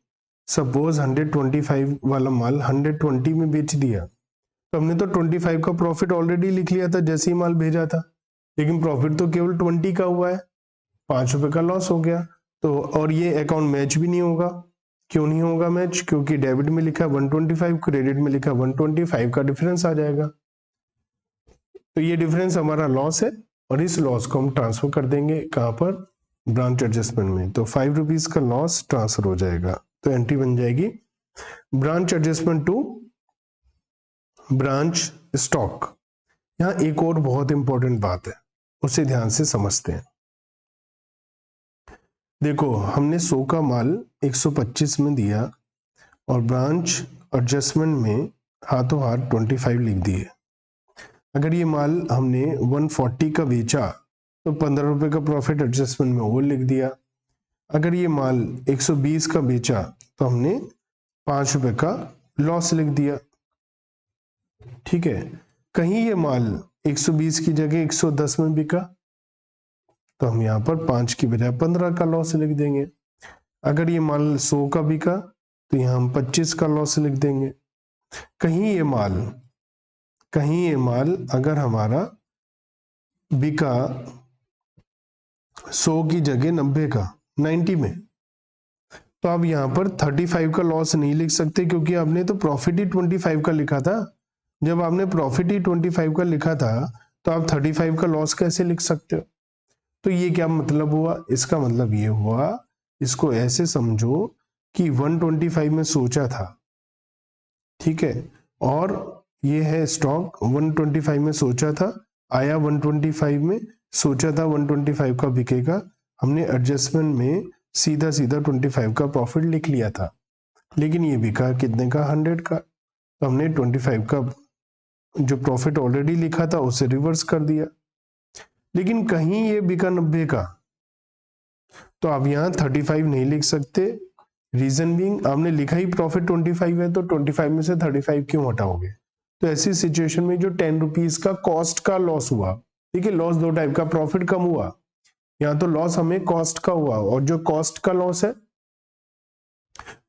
सपोज 125 वाला माल 120 में बेच दिया, तो हमने तो 25 का प्रॉफिट ऑलरेडी लिख लिया था जैसे ही माल भेजा था, लेकिन प्रॉफिट तो केवल 20 का हुआ है, 5 रुपए का लॉस हो गया। तो और ये अकाउंट मैच भी नहीं होगा, क्यों नहीं होगा मैच, क्योंकि डेबिट में लिखा 125, क्रेडिट में लिखा 125 का डिफरेंस आ जाएगा, तो ये डिफरेंस हमारा लॉस है, और इस लॉस को हम ट्रांसफर कर देंगे कहां पर, ब्रांच एडजस्टमेंट में, तो 5 रुपीज का लॉस ट्रांसफर हो जाएगा, तो एंट्री बन जाएगी branch adjustment to branch stock. यहां एक और बहुत इंपॉर्टेंट बात है, उसे ध्यान से समझते हैं। देखो हमने 100 का माल 125 में दिया और ब्रांच एडजस्टमेंट में हाथों हाथ 25 लिख दिए, अगर ये माल हमने 140 का बेचा तो 15 रुपए का प्रॉफिट एडजस्टमेंट में वो लिख दिया, अगर ये माल 120 का बेचा तो हमने 5 रुपए का लॉस लिख दिया। ठीक है, कहीं ये माल 120 की जगह 110 में बिका तो हम यहाँ पर 5 की बजाय 15 का लॉस लिख देंगे, अगर ये माल 100 का बिका तो यहाँ हम 25 का लॉस लिख देंगे। कहीं ये माल अगर हमारा बिका 100 की जगह 90 का 90 में, तो आप यहाँ पर 35 का लॉस नहीं लिख सकते, क्योंकि आपने तो प्रॉफिट ही 25 का लिखा था। जब आपने प्रॉफिट ही 25 का लिखा था तो आप 35 का लॉस कैसे लिख सकते हो। तो ये क्या मतलब हुआ, इसका मतलब ये हुआ, इसको ऐसे समझो कि 125 में सोचा था, ठीक है, और ये है स्टॉक 125 में सोचा था, आया 125 में, सोचा था 125 का बिकेगा, हमने एडजस्टमेंट में सीधा सीधा 25 का प्रॉफिट लिख लिया था, लेकिन ये बिका कितने का, 100 का, तो हमने 25 का जो प्रॉफिट ऑलरेडी लिखा था उसे रिवर्स कर दिया। लेकिन कहीं ये बिका 90 का, तो आप यहाँ 35 नहीं लिख सकते। रीजन बीइंग आपने लिखा ही प्रॉफिट 25 है, तो 25 में से 35 क्यों हटाओगे। तो ऐसी सिचुएशन में जो 10 रुपीज का कॉस्ट का लॉस हुआ, ठीक है, लॉस दो टाइप का, प्रॉफिट कम हुआ, यहाँ तो लॉस हमें कॉस्ट का हुआ, और जो कॉस्ट का लॉस है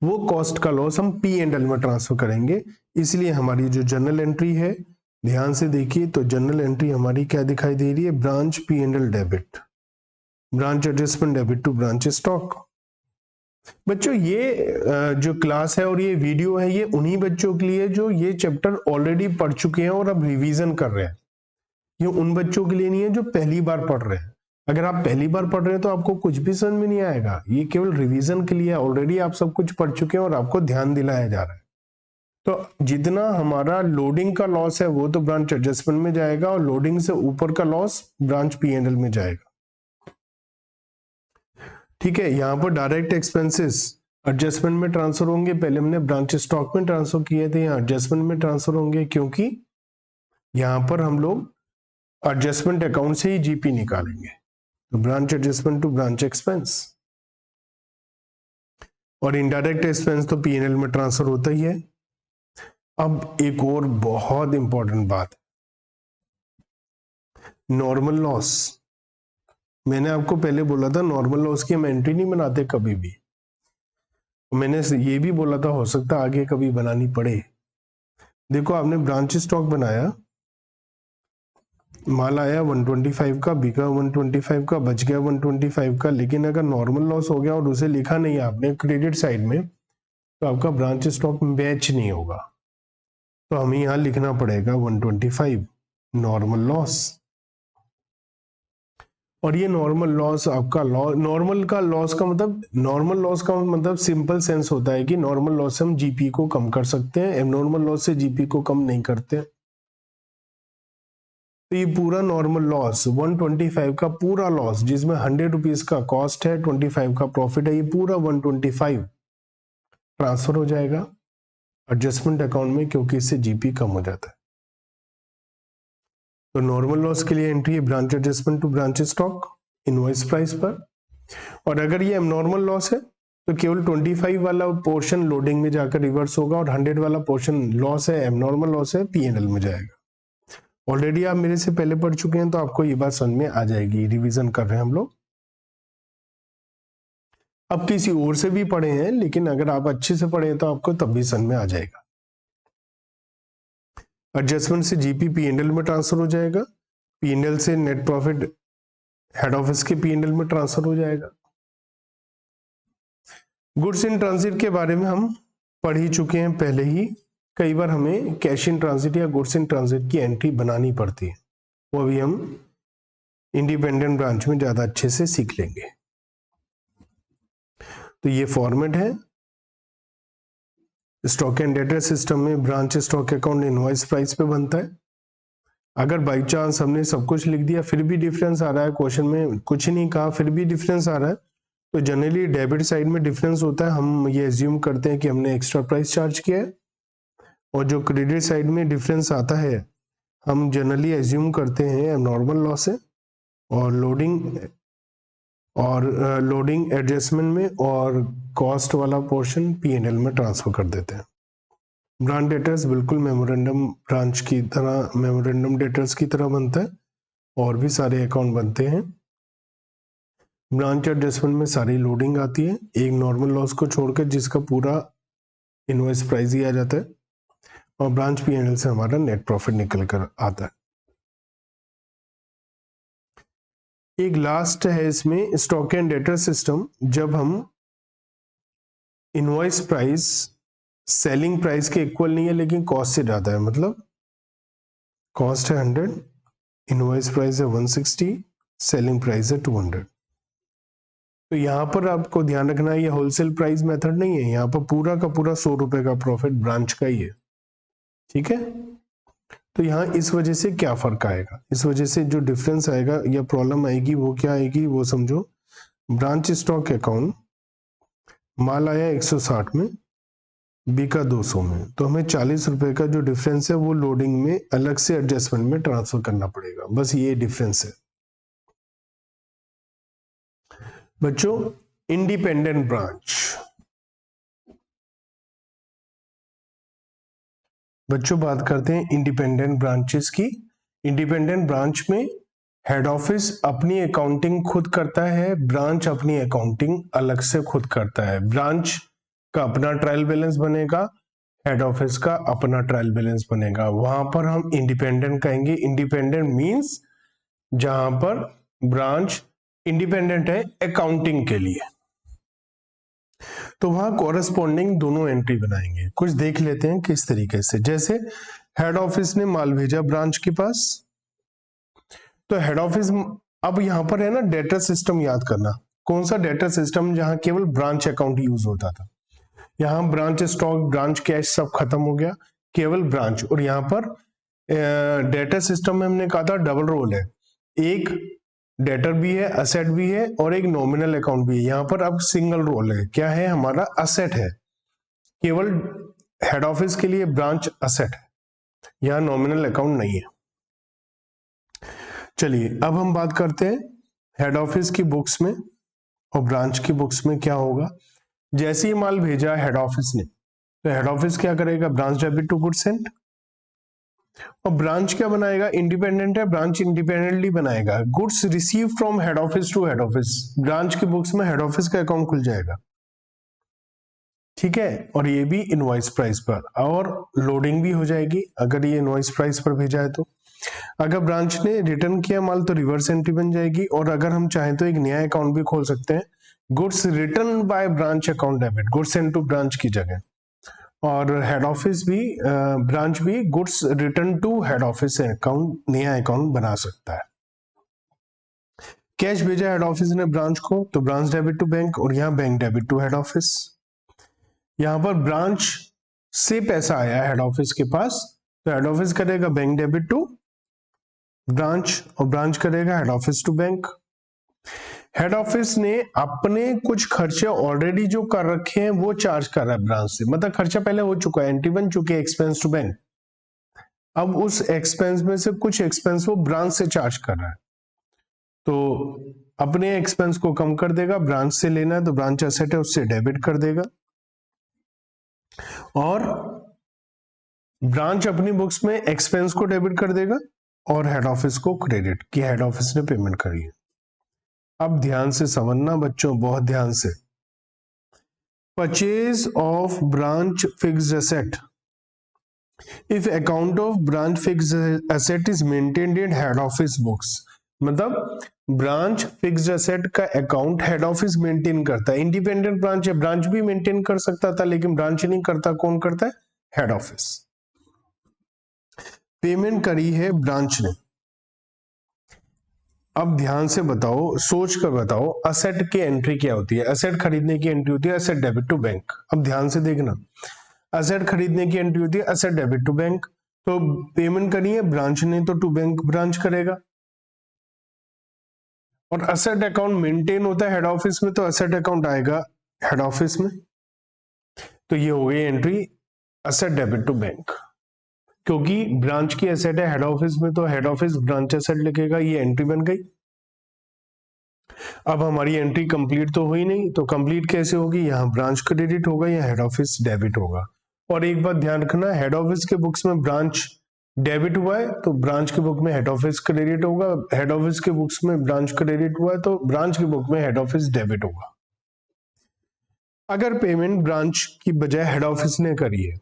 वो कॉस्ट का लॉस हम पी एंड एल में ट्रांसफर करेंगे। इसलिए हमारी जो जर्नल एंट्री है, ध्यान से देखिए, तो जर्नल एंट्री हमारी क्या दिखाई दे रही है, branch P and L debit, branch adjustment debit to branch stock. बच्चों ये जो क्लास है और ये वीडियो है, ये उन्हीं बच्चों के लिए जो ये चैप्टर ऑलरेडी पढ़ चुके हैं और अब रिवीजन कर रहे हैं। ये उन बच्चों के लिए नहीं है जो पहली बार पढ़ रहे हैं। अगर आप पहली बार पढ़ रहे हैं तो आपको कुछ भी समझ में नहीं आएगा, ये केवल रिवीजन के लिए, ऑलरेडी आप सब कुछ पढ़ चुके हैं और आपको ध्यान दिलाया जा रहा है। तो जितना हमारा लोडिंग का लॉस है वो तो ब्रांच एडजस्टमेंट में जाएगा, और लोडिंग से ऊपर का loss branch P and L में जाएगा, ठीक है। यहाँ पर डायरेक्ट एक्सपेंसेस एडजस्टमेंट में ट्रांसफर होंगे, पहले हमने ब्रांच स्टॉक में ट्रांसफर किए थे, यहाँ एडजस्टमेंट में ट्रांसफर होंगे, क्योंकि यहाँ पर हम लोग एडजस्टमेंट अकाउंट से ही जीपी निकालेंगे, तो branch adjustment to branch expense. और इनडायरेक्ट एक्सपेंस तो पीएनएल में ट्रांसफर होता ही है। अब एक और बहुत इंपॉर्टेंट बात, नॉर्मल लॉस। मैंने आपको पहले बोला था नॉर्मल लॉस की हम एंट्री नहीं बनाते कभी भी, मैंने ये भी बोला था हो सकता आगे कभी बनानी पड़े। देखो आपने ब्रांच स्टॉक बनाया, माल आया 125 का, बिका 125 का, बच गया 125 का, लेकिन अगर नॉर्मल लॉस हो गया और उसे लिखा नहीं आपने क्रेडिट साइड में, तो आपका ब्रांच स्टॉक मैच नहीं होगा, तो हमें यहां लिखना पड़ेगा 125 नॉर्मल लॉस। और ये नॉर्मल लॉस आपका नॉर्मल का लॉस का मतलब, नॉर्मल लॉस का मतलब सिंपल सेंस होता है कि नॉर्मल लॉस से हम जीपी को कम कर सकते हैं, एबनॉर्मल लॉस से जीपी को कम नहीं करते। तो ये पूरा नॉर्मल लॉस 125 का पूरा लॉस, जिसमें 100 रुपीज का कॉस्ट है, 25 का प्रॉफिट है, ये पूरा 125 ट्रांसफर हो जाएगा एडजस्टमेंट अकाउंट में, क्योंकि इससे जीपी कम हो जाता है। तो नॉर्मल लॉस के लिए एंट्री है branch adjustment to branch stock invoice price पर। और अगर ये एबनॉर्मल लॉस है तो केवल 25 वाला पोर्शन लोडिंग में जाकर रिवर्स होगा, और 100 वाला पोर्शन लॉस है, एबनॉर्मल लॉस है, पीएनएल में जाएगा। ऑलरेडी आप मेरे से पहले पढ़ चुके हैं तो आपको ये बात समझ में आ जाएगी, रिवीजन कर रहे हैं हम लोग। अब किसी और से भी पढ़े हैं, लेकिन अगर आप अच्छे से पढ़े तो आपको तब भी समझ में आ जाएगा। एडजस्टमेंट से जीपी पीएनएल में ट्रांसफर हो जाएगा, पीएनएल से नेट प्रॉफिट हेड ऑफिस के पीएनएल में ट्रांसफर हो जाएगा। गुड्स इन ट्रांजिट के बारे में हम पढ़ ही चुके हैं पहले ही, कई बार हमें कैश इन ट्रांजिट या गुड्स इन ट्रांजिट की एंट्री बनानी पड़ती है, वो अभी हम इंडिपेंडेंट ब्रांच में ज्यादा अच्छे से सीख लेंगे। तो ये फॉर्मेट है स्टॉक एंड डेटर सिस्टम में, branch stock account invoice price पे बनता है। अगर बाई चांस हमने सब कुछ लिख दिया फिर भी डिफरेंस आ रहा है, क्वेश्चन में कुछ नहीं कहा फिर भी डिफरेंस आ रहा है, तो जनरली डेबिट साइड में डिफरेंस होता है, हम ये एज्यूम करते हैं कि हमने एक्स्ट्रा प्राइस चार्ज किया है। और जो क्रेडिट साइड में डिफरेंस आता है हम जनरली एज्यूम करते हैं एबनॉर्मल लॉस है, और लोडिंग एडजस्टमेंट में और कॉस्ट वाला पोर्शन पीएनएल में ट्रांसफर कर देते हैं। ब्रांच डेटर्स बिल्कुल मेमोरेंडम ब्रांच की तरह, मेमोरेंडम डेटर्स की तरह बनता है, और भी सारे अकाउंट बनते हैं। ब्रांच एडजस्टमेंट में सारी लोडिंग आती है, एक नॉर्मल लॉस को छोड़कर जिसका पूरा इनवॉइस प्राइस ही आ जाता है, और ब्रांच पीएनएल से हमारा नेट प्रॉफिट निकल कर आता है। एक लास्ट है इसमें स्टॉक एंड डेटर सिस्टम, जब हम इनवॉइस प्राइस सेलिंग प्राइस के इक्वल नहीं है लेकिन कॉस्ट से ज्यादा है, मतलब कॉस्ट है 100, इनवॉइस प्राइस है 160, सेलिंग प्राइस है 200। तो यहाँ पर आपको ध्यान रखना है ये होलसेल प्राइस मेथड नहीं है, यहाँ पर पूरा का पूरा 100 रुपए का प्रॉफिट ब्रांच का ही है, ठीक है। तो यहाँ इस वजह से क्या फर्क आएगा, इस वजह से जो डिफरेंस आएगा या प्रॉब्लम आएगी वो क्या आएगी वो समझो। ब्रांच स्टॉक अकाउंट, माल आया 160 में, बिका 200 में, तो हमें 40 रुपए का जो डिफरेंस है वो लोडिंग में अलग से एडजस्टमेंट में ट्रांसफर करना पड़ेगा, बस ये डिफरेंस है बच्चों। इंडिपेंडेंट ब्रांच, बच्चों बात करते हैं इंडिपेंडेंट ब्रांचेस की। इंडिपेंडेंट ब्रांच में हेड ऑफिस अपनी अकाउंटिंग खुद करता है, ब्रांच अपनी अकाउंटिंग अलग से खुद करता है। ब्रांच का अपना ट्रायल बैलेंस बनेगा, हेड ऑफिस का अपना ट्रायल बैलेंस बनेगा, वहां पर हम इंडिपेंडेंट कहेंगे। इंडिपेंडेंट मींस जहां पर ब्रांच इंडिपेंडेंट है अकाउंटिंग के लिए, तो वहां कॉरेस्पॉन्डिंग दोनों एंट्री बनाएंगे। कुछ देख लेते हैं किस तरीके से। जैसे हेड ऑफिस ने माल भेजा ब्रांच के पास, तो हेड ऑफिस, अब यहां पर है ना डेटा सिस्टम याद करना, कौन सा डेटा सिस्टम, जहां केवल ब्रांच अकाउंट यूज होता था। यहाँ ब्रांच स्टॉक, ब्रांच कैश सब खत्म हो गया, केवल ब्रांच। और यहाँ पर डेटा सिस्टम में हमने कहा था डबल रोल है, एक डेटर भी है, असेट भी है, और एक नॉमिनल अकाउंट भी है। यहाँ पर अब सिंगल रोल है, क्या है, हमारा असेट है, केवल हेड ऑफिस के लिए ब्रांच असेट है, यहाँ नॉमिनल अकाउंट नहीं है। चलिए अब हम बात करते हैं हेड ऑफिस की बुक्स में और ब्रांच की बुक्स में क्या होगा। जैसे ही माल भेजा हेड ऑफिस ने, तो हेड ऑफिस क्या करेगा, branch debit to goods sent. और ब्रांच क्या बनाएगा, इंडिपेंडेंट है, ब्रांच इंडिपेंडेंटली बनाएगा। Goods receive from head office to head office, branch की बुक्स में हेड ऑफिस का अकाउंट खुल जाएगा, ठीक है। और ये भी इनवॉइस प्राइस पर, और लोडिंग भी हो जाएगी अगर ये इनवॉइस प्राइस पर भेजा है तो। अगर ब्रांच ने रिटर्न किया माल तो रिवर्स एंट्री बन जाएगी। और अगर हम चाहें तो एक नया अकाउंट भी खोल सकते हैं, goods return by branch account debit, goods sent to branch की जगह। और हेड ऑफिस भी, ब्रांच भी goods return to head office account, नया अकाउंट बना सकता है। कैश भेजा हेड ऑफिस ने ब्रांच को, तो ब्रांच डेबिट टू बैंक, और यहाँ bank debit to head office. यहाँ पर ब्रांच से पैसा आया हेड ऑफिस के पास, तो हेड ऑफिस करेगा बैंक डेबिट टू ब्रांच, और ब्रांच करेगा head office to bank. Head office ने अपने कुछ खर्चे ऑलरेडी जो कर रखे हैं वो चार्ज कर रहा है ब्रांच से, मतलब खर्चा पहले हो चुका है, एंट्री बन चुकी है एक्सपेंस टू बैंक। अब उस एक्सपेंस में से कुछ एक्सपेंस वो ब्रांच से चार्ज कर रहा है, तो अपने एक्सपेंस को कम कर देगा। ब्रांच से लेना है तो ब्रांच एसेट है, उससे डेबिट कर देगा। और ब्रांच अपनी बुक्स में एक्सपेंस को डेबिट कर देगा और हेड ऑफिस को क्रेडिट, कि हेड ऑफिस ने पेमेंट करी है। अब ध्यान से समझना बच्चों, बहुत ध्यान से। Purchase of branch fixed asset, if account of branch fixed asset is maintained in head office books, मतलब ब्रांच फिक्स्ड एसेट का अकाउंट हेड ऑफिस मेंटेन करता है। इंडिपेंडेंट ब्रांच है, ब्रांच भी मेंटेन कर सकता था, लेकिन ब्रांच नहीं करता, कौन करता है, हेड ऑफिस। पेमेंट करी है ब्रांच ने। अब ध्यान से बताओ, सोच कर बताओ, असेट की एंट्री क्या होती है, असेट खरीदने की एंट्री होती है असेट डेबिट टू बैंक। अब ध्यान से देखना, असेट खरीदने की एंट्री होती है असेट डेबिट टू बैंक, तो पेमेंट करी है ब्रांच ने, तो टू बैंक ब्रांच करेगा। और असेट अकाउंट मेंटेन होता है हेड ऑफिस में, तो असेट अकाउंट आएगा हेड ऑफिस में। तो ये हो गई entry asset debit to bank, क्योंकि ब्रांच की एसेट है हेड ऑफिस में, तो हेड ऑफिस ब्रांच एसेट लिखेगा, ये एंट्री बन गई। अब हमारी एंट्री कंप्लीट तो हुई नहीं, तो कंप्लीट कैसे होगी, यहाँ ब्रांच क्रेडिट होगा या हेड ऑफिस डेबिट होगा। और एक बात ध्यान रखना, हेड ऑफिस के बुक्स में ब्रांच डेबिट हुआ है तो ब्रांच की बुक में हेड ऑफिस क्रेडिट होगा, हेड ऑफिस के बुक्स में ब्रांच क्रेडिट हुआ है तो ब्रांच की बुक में हेड ऑफिस डेबिट होगा। अगर पेमेंट ब्रांच की बजाय हेड ऑफिस ने करी है,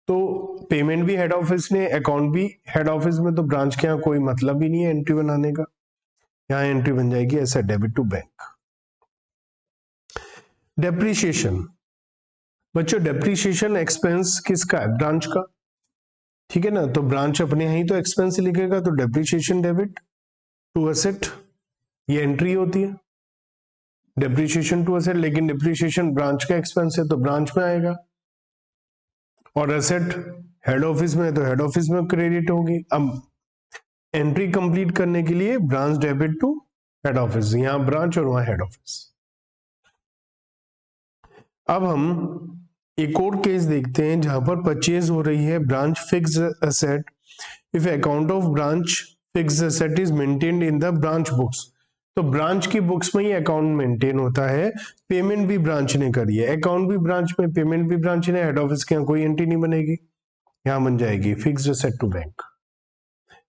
तो पेमेंट भी हेड ऑफिस ने, अकाउंट भी हेड ऑफिस में, तो ब्रांच के यहाँ कोई मतलब ही नहीं है एंट्री बनाने का। यहाँ एंट्री बन जाएगी ऐसा डेबिट टू बैंक। डेप्रीशिएशन, बच्चों डेप्रीशिएशन एक्सपेंस किसका है, ब्रांच का, ठीक है ना। तो ब्रांच अपने यहाँ ही तो एक्सपेंस लिखेगा, तो डेप्रीशिएशन डेबिट टू एसेट। ये एंट्री होती है डेप्रिसिएशन टू एसेट, लेकिन डेप्रिसिएशन ब्रांच का एक्सपेंस है तो ब्रांच में आएगा, और एसेट हेड ऑफिस में है तो हेड ऑफिस में क्रेडिट होगी। अब एंट्री कंप्लीट करने के लिए branch debit to head office, यहां ब्रांच और वहां हेड ऑफिस। अब हम एक और केस देखते हैं जहां पर परचेज हो रही है branch fixed asset. If account of branch fixed asset is maintained in the branch books, तो ब्रांच की बुक्स में ही अकाउंट मेंटेन होता है, पेमेंट भी ब्रांच ने करी है, अकाउंट भी ब्रांच में, पेमेंट भी ब्रांच ने, हेड ऑफिस के यहाँ कोई एंट्री नहीं बनेगी, यहाँ बन जाएगी फिक्स्ड एसेट टू बैंक।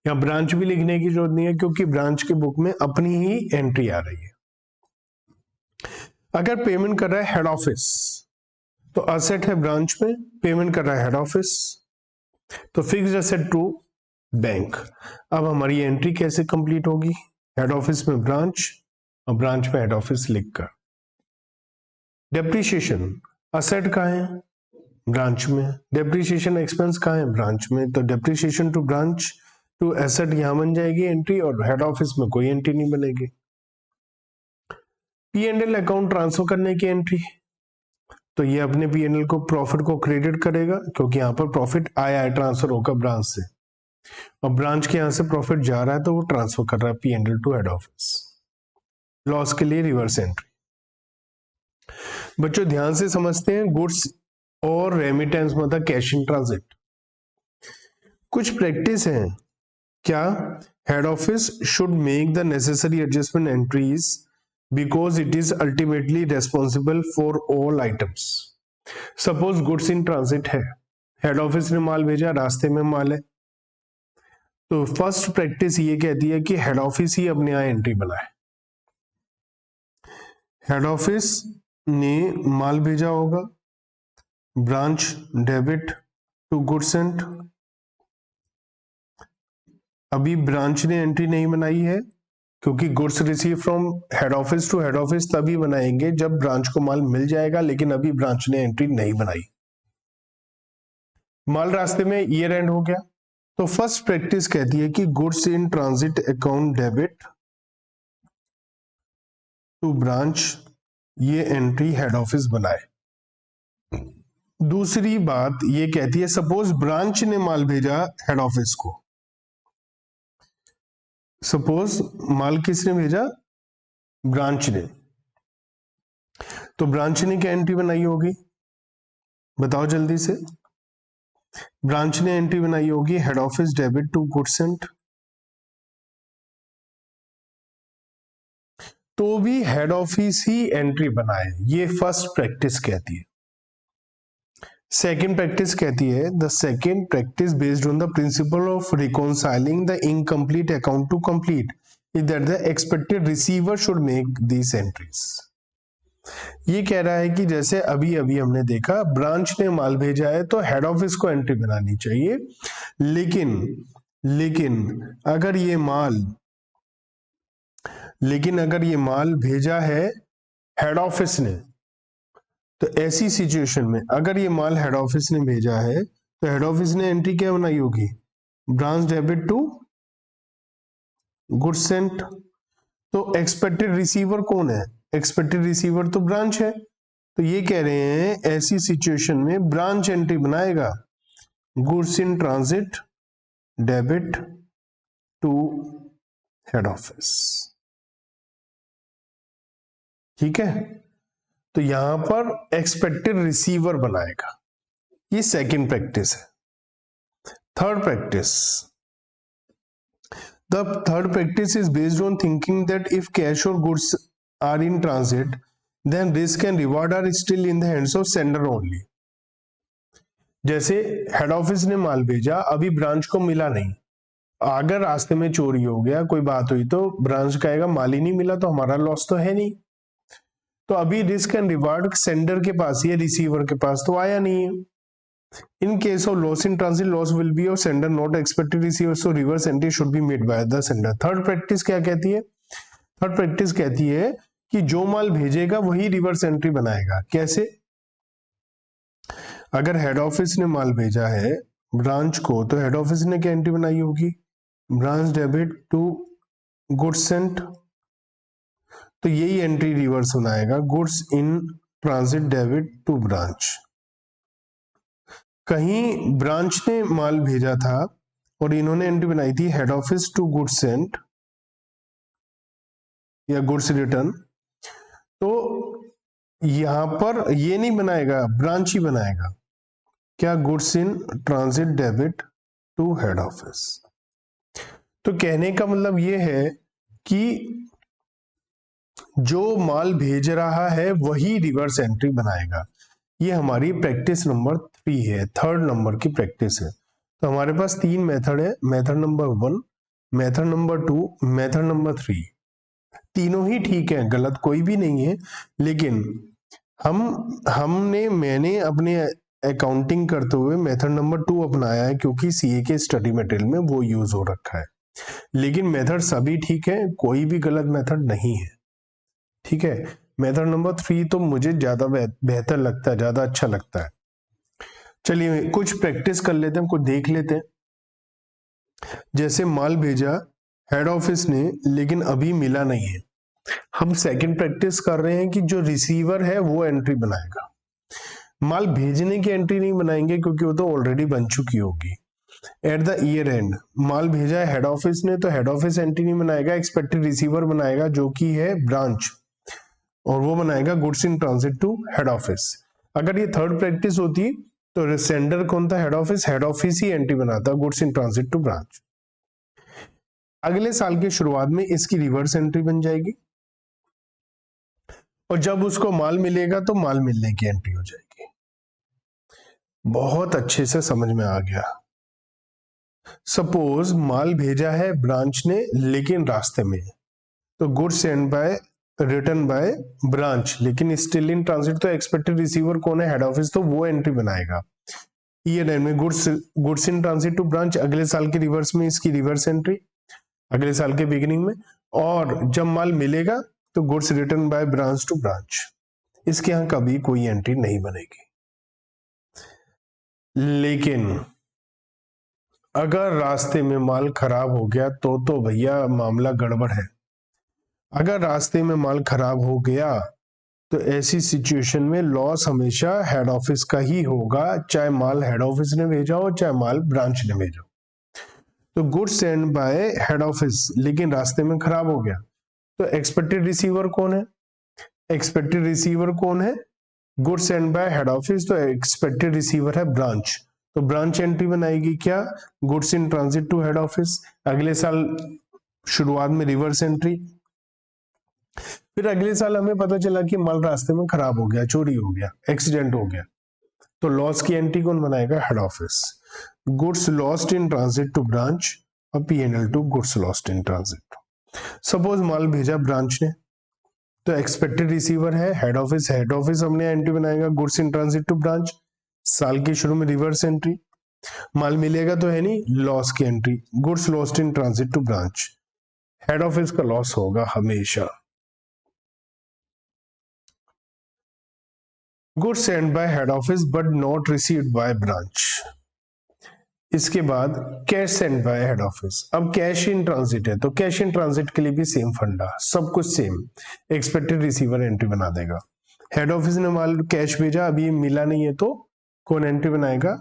यहाँ ब्रांच भी लिखने की जरूरत नहीं है क्योंकि ब्रांच की बुक में अपनी ही एंट्री आ रही है। अगर पेमेंट कर रहा है हेड ऑफिस तो असेट है ब्रांच में, पेमेंट कर रहा है हेड ऑफिस, तो फिक्स्ड एसेट टू बैंक। अब हमारी एंट्री कैसे कंप्लीट होगी, हेड ऑफिस में ब्रांच और ब्रांच में हेड ऑफिस लिखकर। डेप्रिसिएशन असेट कहाँ है, ब्रांच में, डेप्रिसिएशन एक्सपेंस कहाँ है, ब्रांच में, तो depreciation to branch to asset यहां बन जाएगी एंट्री, और हेड ऑफिस में कोई एंट्री नहीं बनेगी। P&L अकाउंट ट्रांसफर करने की एंट्री, तो ये अपने P&L को प्रॉफिट को क्रेडिट करेगा क्योंकि यहाँ पर प्रॉफिट आया है, ट्रांसफर होगा ब्रांच से, और ब्रांच के यहाँ से प्रॉफिट जा रहा है तो वो ट्रांसफर कर रहा है P&L to head office. Loss के लिए रिवर्स एंट्री। बच्चों ध्यान से समझते हैं, गुड्स और रेमिटेंस मतलब कैश इन ट्रांजिट। कुछ प्रैक्टिस है, क्या head office should make the necessary adjustment entries because it is ultimately responsible for all items. Suppose goods in transit है, हेड ऑफिस ने माल भेजा, रास्ते में माल है, तो फर्स्ट प्रैक्टिस ये कहती है कि हेड ऑफिस ही अपने यहाँ एंट्री बनाए। हेड ऑफिस ने माल भेजा होगा, branch debit to goods and, अभी ब्रांच ने एंट्री नहीं बनाई है क्योंकि goods receive from head office to head office तभी बनाएंगे जब ब्रांच को माल मिल जाएगा, लेकिन अभी ब्रांच ने एंट्री नहीं बनाई। माल रास्ते में ईयर एंड हो गया, तो फर्स्ट प्रैक्टिस कहती है कि goods in transit account debit to branch, ये एंट्री हेड ऑफिस बनाए। दूसरी बात ये कहती है, सपोज ब्रांच ने माल भेजा हेड ऑफिस को, सपोज माल किसने भेजा, ब्रांच ने, तो ब्रांच ने क्या एंट्री बनाई होगी, बताओ जल्दी से। ब्रांच ने एंट्री बनाई होगी head office debit to goods and, तो भी हेड ऑफिस ही एंट्री बनाए, ये फर्स्ट प्रैक्टिस कहती है। सेकेंड प्रैक्टिस कहती है, the second practice based on the principle of reconciling the incomplete account to complete is that the expected receiver should make these entries. ये कह रहा है कि जैसे अभी अभी हमने देखा, ब्रांच ने माल भेजा है तो हेड ऑफिस को एंट्री बनानी चाहिए, लेकिन अगर ये माल भेजा है हेड ऑफिस ने, तो ऐसी सिचुएशन में अगर ये माल हेड ऑफिस ने भेजा है तो हेड ऑफिस ने एंट्री क्या बनाई होगी, branch debit to goods and, तो एक्सपेक्टेड रिसीवर कौन है, एक्सपेक्टेड रिसीवर तो ब्रांच है, तो ये कह रहे हैं ऐसी सिचुएशन में ब्रांच एंट्री बनाएगा, goods in transit debit to head office. ठीक है, तो यहां पर एक्सपेक्टेड रिसीवर बनाएगा, ये सेकंड प्रैक्टिस है। Third practice, the third practice is based on thinking that if cash or goods are in transit, then risk and reward are still in the hands of sender only. जैसे हेड ऑफिस ने माल भेजा, अभी ब्रांच को मिला नहीं, अगर रास्ते में चोरी हो गया, कोई बात हुई, तो ब्रांच कहेगा माल ही नहीं मिला तो हमारा लॉस तो है नहीं, तो अभी रिस्क एंड रिवार्ड सेंडर के पास ही है, रिसीवर के पास तो आया नहीं है। In case of loss in transit, loss will be of sender, not expected receiver, so reverse entry should be made by the sender. Third practice क्या कहती है, थर्ड प्रैक्टिस कहती है कि जो माल भेजेगा वही रिवर्स एंट्री बनाएगा। कैसे, अगर हेड ऑफिस ने माल भेजा है ब्रांच को, तो हेड ऑफिस ने क्या एंट्री बनाई होगी, branch debit to goods and, तो यही एंट्री रिवर्स बनाएगा, goods in transit debit to branch. कहीं ब्रांच ने माल भेजा था और इन्होंने एंट्री बनाई थी head office to goods sent या गुड्स रिटर्न, तो यहां पर ये नहीं बनाएगा, ब्रांच ही बनाएगा। क्या? Goods in transit debit to head office. तो कहने का मतलब ये है कि जो माल भेज रहा है वही रिवर्स एंट्री बनाएगा। ये हमारी प्रैक्टिस नंबर 3 है, थर्ड नंबर की प्रैक्टिस है। तो हमारे पास 3 मेथड है, method number 1, method number 2, method number 3। तीनों ही ठीक है, गलत कोई भी नहीं है, लेकिन मैंने अपने अकाउंटिंग करते हुए मेथड नंबर 2 अपनाया है, क्योंकि सीए के स्टडी मटेरियल में वो यूज हो रखा है। लेकिन मेथड सभी ठीक है, कोई भी गलत मेथड नहीं है, ठीक है। मेथड नंबर 3 तो मुझे ज्यादा बेहतर लगता है, ज्यादा अच्छा लगता है। चलिए कुछ प्रैक्टिस कर लेते हैं, कुछ देख लेते हैं। जैसे माल भेजा हेड ऑफिस ने, लेकिन अभी मिला नहीं है। हम सेकंड प्रैक्टिस कर रहे हैं कि जो रिसीवर है वो एंट्री बनाएगा, माल भेजने की एंट्री नहीं बनाएंगे, क्योंकि वो तो ऑलरेडी बन चुकी होगी। एट द ईयर एंड माल भेजा है हेड ऑफिस ने, तो हेड ऑफिस एंट्री नहीं बनाएगा, एक्सपेक्टेड रिसीवर बनाएगा जो कि है ब्रांच, और वो बनाएगा goods in transit to head office. अगर ये थर्ड प्रैक्टिस होती तो सेंडर कौन था? हेड ऑफिस ही एंट्री बनाता goods in transit to branch. अगले साल की शुरुआत में इसकी रिवर्स एंट्री बन जाएगी, और जब उसको माल मिलेगा तो माल मिलने की एंट्री हो जाएगी। बहुत अच्छे से समझ में आ गया। सपोज माल भेजा है ब्रांच ने, लेकिन रास्ते में, तो goods send by return by branch, लेकिन स्टिल इन ट्रांजिट, तो एक्सपेक्टेड रिसीवर कौन है? हेड ऑफिस, तो वो एंट्री बनाएगा। ईयर एंड में goods in transit to branch, अगले साल के रिवर्स में इसकी रिवर्स एंट्री, अगले साल के बिगिनिंग में। और जब माल मिलेगा तो goods return by branch to branch, इसके यहां कभी कोई एंट्री नहीं बनेगी। लेकिन अगर रास्ते में माल खराब हो गया तो भैया मामला गड़बड़ है। अगर रास्ते में माल खराब हो गया तो ऐसी सिचुएशन में लॉस हमेशा हेड ऑफिस का ही होगा, चाहे माल हेड ऑफिस ने भेजा हो चाहे माल ब्रांच ने भेजा हो। तो goods send by head office, लेकिन रास्ते में खराब हो गया, तो एक्सपेक्टेड रिसीवर कौन है? एक्सपेक्टेड रिसीवर कौन है? Goods send by head office, तो एक्सपेक्टेड रिसीवर है ब्रांच, तो ब्रांच एंट्री बनाएगी क्या? Goods in transit to head office. अगले साल शुरुआत में रिवर्स एंट्री। फिर अगले साल हमें पता चला कि माल रास्ते में खराब हो गया, चोरी हो गया, एक्सीडेंट हो गया, तो लॉस की एंट्री कौन बनाएगा? Head office. Goods lost in transit to branch और P&L to goods lost in transit. Suppose माल भेजा ब्रांच ने, तो एक्सपेक्टेड रिसीवर है हेड ऑफिस, हेड ऑफिस हमने एंट्री बनाएगा goods in transit to branch, साल के शुरू में रिवर्स एंट्री। माल मिलेगा तो है नहीं, लॉस की entry, goods lost in transit to branch, head office का लॉस होगा हमेशा। Goods send by head office but not received by branch. इसके बाद cash send by head office. अब कैश इन ट्रांजिट है, तो कैश इन ट्रांजिट के लिए भी सेम फंडा, सब कुछ सेम, एक्सपेक्टेड रिसीवर एंट्री बना देगा। हेड ऑफिस ने माल कैश भेजा, अभी मिला नहीं है, तो कौन एंट्री बनाएगा?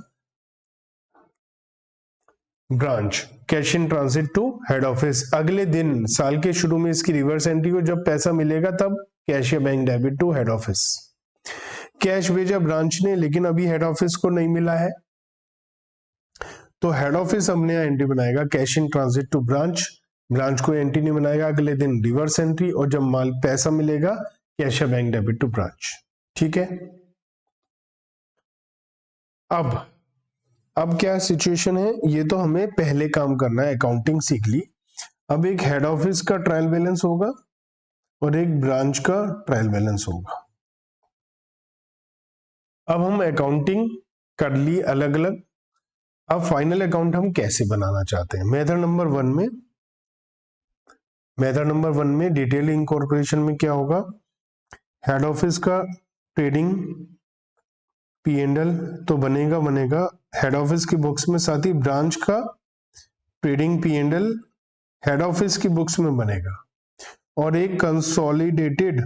Branch. Cash in transit to head office, अगले दिन साल के शुरू में इसकी रिवर्स एंट्री हो, जब पैसा मिलेगा तब कैश या bank debit to head office. Cash भेजा ब्रांच ने, लेकिन अभी हेड ऑफिस को नहीं मिला है, तो हेड ऑफिस हमने एंट्री बनाएगा cash in transit to branch, branch को एंट्री नहीं बनाएगा, अगले दिन रिवर्स एंट्री, और जब माल पैसा मिलेगा कैश या बैंक डेबिट टू ब्रांच। ठीक है। अब क्या सिचुएशन है? ये तो हमें पहले काम करना है, अकाउंटिंग सीख ली। अब एक हेड ऑफिस का ट्रायल बैलेंस होगा और एक ब्रांच का ट्रायल बैलेंस होगा। अब हम अकाउंटिंग कर ली अलग अलग, अब फाइनल अकाउंट हम कैसे बनाना चाहते हैं? मेथड नंबर 1 में डिटेल इनकॉर्पोरेशन में क्या होगा? हेड ऑफिस का ट्रेडिंग P&L तो बनेगा हेड ऑफिस की बुक्स में, साथ ही ब्रांच का ट्रेडिंग P&L हेड ऑफिस की बुक्स में बनेगा। और एक कंसोलिडेटेड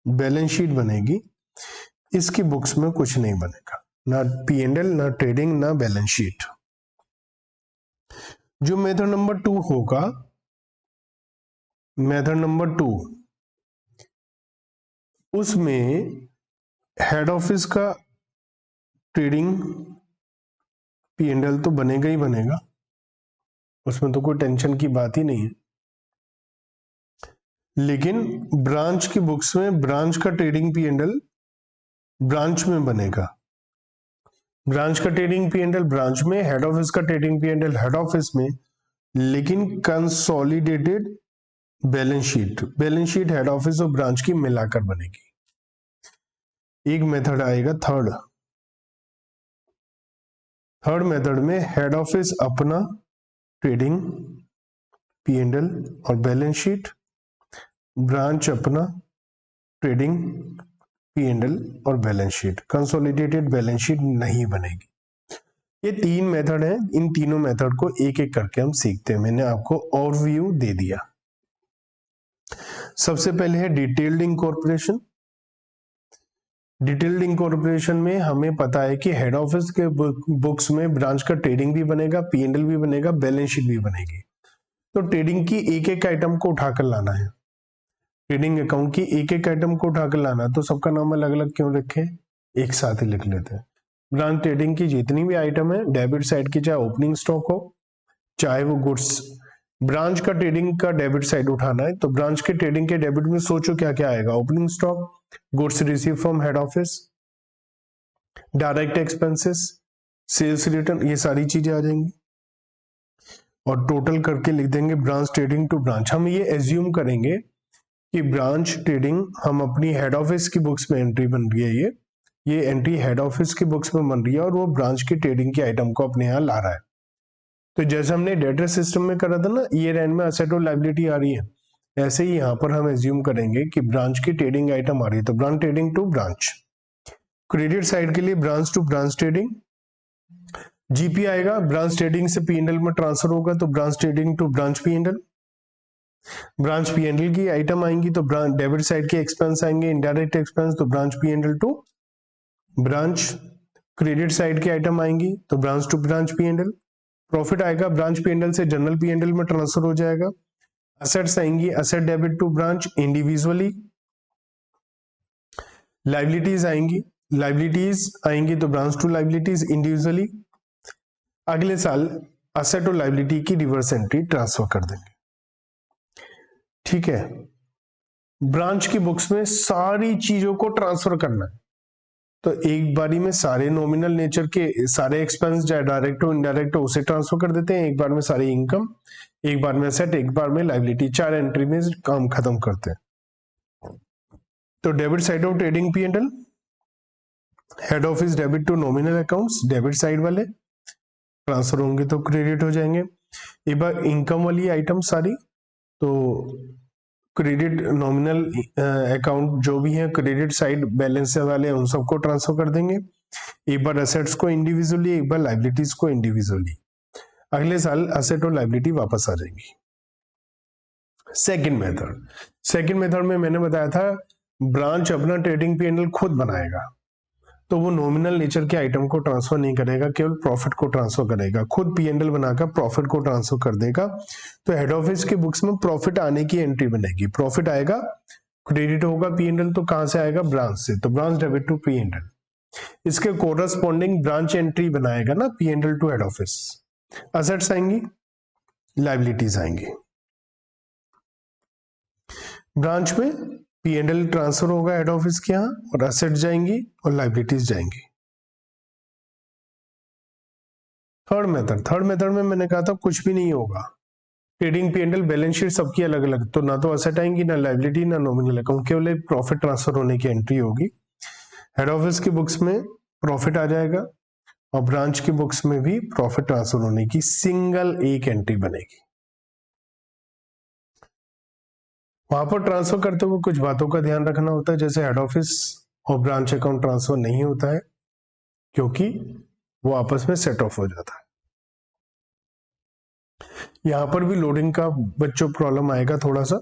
बैलेंस शीट बनेगी। इसकी बुक्स में कुछ नहीं बनेगा, ना P&L, ना ट्रेडिंग, ना बैलेंस शीट। जो मेथड नंबर 2 होगा, मेथड नंबर 2, उसमें हेड ऑफिस का ट्रेडिंग P&L तो बनेगा ही बनेगा, उसमें तो कोई टेंशन की बात ही नहीं है। लेकिन ब्रांच की बुक्स में ब्रांच का ट्रेडिंग P&L ब्रांच में बनेगा, ब्रांच का ट्रेडिंग P&L ब्रांच में, हेड ऑफिस का ट्रेडिंग P&L हेड ऑफिस में, लेकिन consolidated balance sheet head office और ब्रांच की मिलाकर बनेगी। एक मेथड आएगा थर्ड मेथड में हेड ऑफिस अपना ट्रेडिंग P&L और बैलेंस शीट, ब्रांच अपना ट्रेडिंग P&L और balance sheet, consolidated balance sheet नहीं बनेगी। ये 3 मेथड हैं, इन तीनों मेथड को एक एक करके हम सीखते हैं। मैंने आपको ओवरव्यू दे दिया। सबसे पहले है डिटेल्ड इनकॉर्पोरेशन। डिटेल्ड इनकॉर्पोरेशन में हमें पता है कि हेड ऑफिस के बुक्स में ब्रांच का ट्रेडिंग भी बनेगा, P&L भी बनेगा, बैलेंस शीट भी बनेगी। तो ट्रेडिंग की एक एक आइटम को उठाकर लाना है, ट्रेडिंग अकाउंट की एक एक आइटम को उठाकर लाना, तो सबका नाम अलग अलग क्यों रखे, एक साथ ही लिख लेते हैं। ब्रांच ट्रेडिंग की जितनी भी आइटम है डेबिट साइड की, चाहे ओपनिंग स्टॉक हो चाहे वो गुड्स, ब्रांच का ट्रेडिंग का डेबिट साइड उठाना है, तो ब्रांच के ट्रेडिंग के डेबिट में सोचो क्या क्या आएगा, opening stock, goods receive from head office, direct expenses, sales return, ये सारी चीजें आ जाएंगी और टोटल करके लिख देंगे ब्रांच ट्रेडिंग टू ब्रांच। हम ये एज्यूम करेंगे कि ब्रांच ट्रेडिंग हम अपनी हेड ऑफिस की बुक्स में एंट्री बन रही है, ये एंट्री हेड ऑफिस की बुक्स में बन रही है और वो ब्रांच की ट्रेडिंग की आइटम को अपने यहाँ ला रहा है। तो जैसे हमने डेटर सिस्टम में करा था ना, ईयर एंड में असेट और लायबिलिटी आ रही है, ऐसे ही यहाँ पर हम एज्यूम करेंगे कि ब्रांच की ट्रेडिंग आइटम आ रही है, तो branch trading to branch. Credit side के लिए branch to branch trading, GP आएगा, ब्रांच ट्रेडिंग से P&L में ट्रांसफर होगा तो branch trading to branch P&L। Branch P&L की आइटम आएंगी तो ब्रांच डेबिट साइड के एक्सपेंस आएंगे, इनडायरेक्ट एक्सपेंस, तो branch P&L to branch. Credit side की आइटम आएंगी तो branch to branch P&L। Profit आएगा ब्रांच P&L से जनरल P&L में ट्रांसफर हो जाएगा। असेट्स आएंगी, asset debit to branch individually. Liabilities आएंगी तो ब्रांच टू लाइबिलिटीज इंडिविजुअली। अगले साल असेट और लाइबिलिटी की रिवर्स एंट्री ट्रांसफर कर देंगे। ठीक है, ब्रांच की बुक्स में सारी चीजों को ट्रांसफर करना है, तो एक बारी में सारे नॉमिनल नेचर के सारे एक्सपेंस, चाहे डायरेक्ट हो इनडायरेक्ट हो, उसे ट्रांसफर कर देते हैं। एक बार में सारी इनकम, एक बार में असेट, एक बार में लाइबिलिटी, 4 एंट्री में काम खत्म करते हैं। तो debit side of trading P&L, head office debit to nominal accounts, debit side वाले ट्रांसफर होंगे तो क्रेडिट हो जाएंगे। एक बार इनकम वाली आइटम सारी, तो क्रेडिट नॉमिनल अकाउंट जो भी है क्रेडिट साइड बैलेंस वाले उन सबको ट्रांसफर कर देंगे। एक बार असेट्स को इंडिविजुअली, एक बार लाइबिलिटीज को इंडिविजुअली। अगले साल असेट और लाइबिलिटी वापस आ जाएंगी। सेकंड मेथड में मैंने बताया था ब्रांच अपना ट्रेडिंग P&L खुद बनाएगा, तो वो नॉमिनल नेचर के आइटम को ट्रांसफर नहीं करेगा, केवल प्रॉफिट को ट्रांसफर करेगा। खुद P&L बनाकर प्रॉफिट को ट्रांसफर कर देगा। तो हेड ऑफिस की बुक्स में प्रॉफिट आने की एंट्री बनेगी, प्रॉफिट आएगा, क्रेडिट होगा P&L, तो कहां से आएगा, ब्रांच से, तो ब्रांच डेबिट टू P&L। इसके कोरस्पॉन्डिंग ब्रांच एंट्री बनाएगा ना P&L to head office. Assets आएंगी, लाइबिलिटीज आएंगी। ब्रांच में P&L ट्रांसफर होगा हेड ऑफिस के यहाँ और असेट जाएंगी और लाइबिलिटीज जाएंगी। थर्ड मेथड में मैंने कहा था कुछ भी नहीं होगा, ट्रेडिंग P&L बैलेंस शीट सबकी अलग अलग, तो ना तो असेट आएंगी, ना लाइबिलिटी, ना नॉमिनल अकाउंट, केवल प्रॉफिट ट्रांसफर होने की एंट्री होगी। हेड ऑफिस की बुक्स में प्रॉफिट आ जाएगा और ब्रांच की बुक्स में भी प्रॉफिट ट्रांसफर होने की सिंगल एक एंट्री बनेगी। वहां पर ट्रांसफर करते हुए कुछ बातों का ध्यान रखना होता है, जैसे हेड ऑफिस और ब्रांच अकाउंट ट्रांसफर नहीं होता है क्योंकि वो आपस में सेट ऑफ हो जाता है। यहाँ पर भी लोडिंग का बच्चों प्रॉब्लम आएगा थोड़ा सा।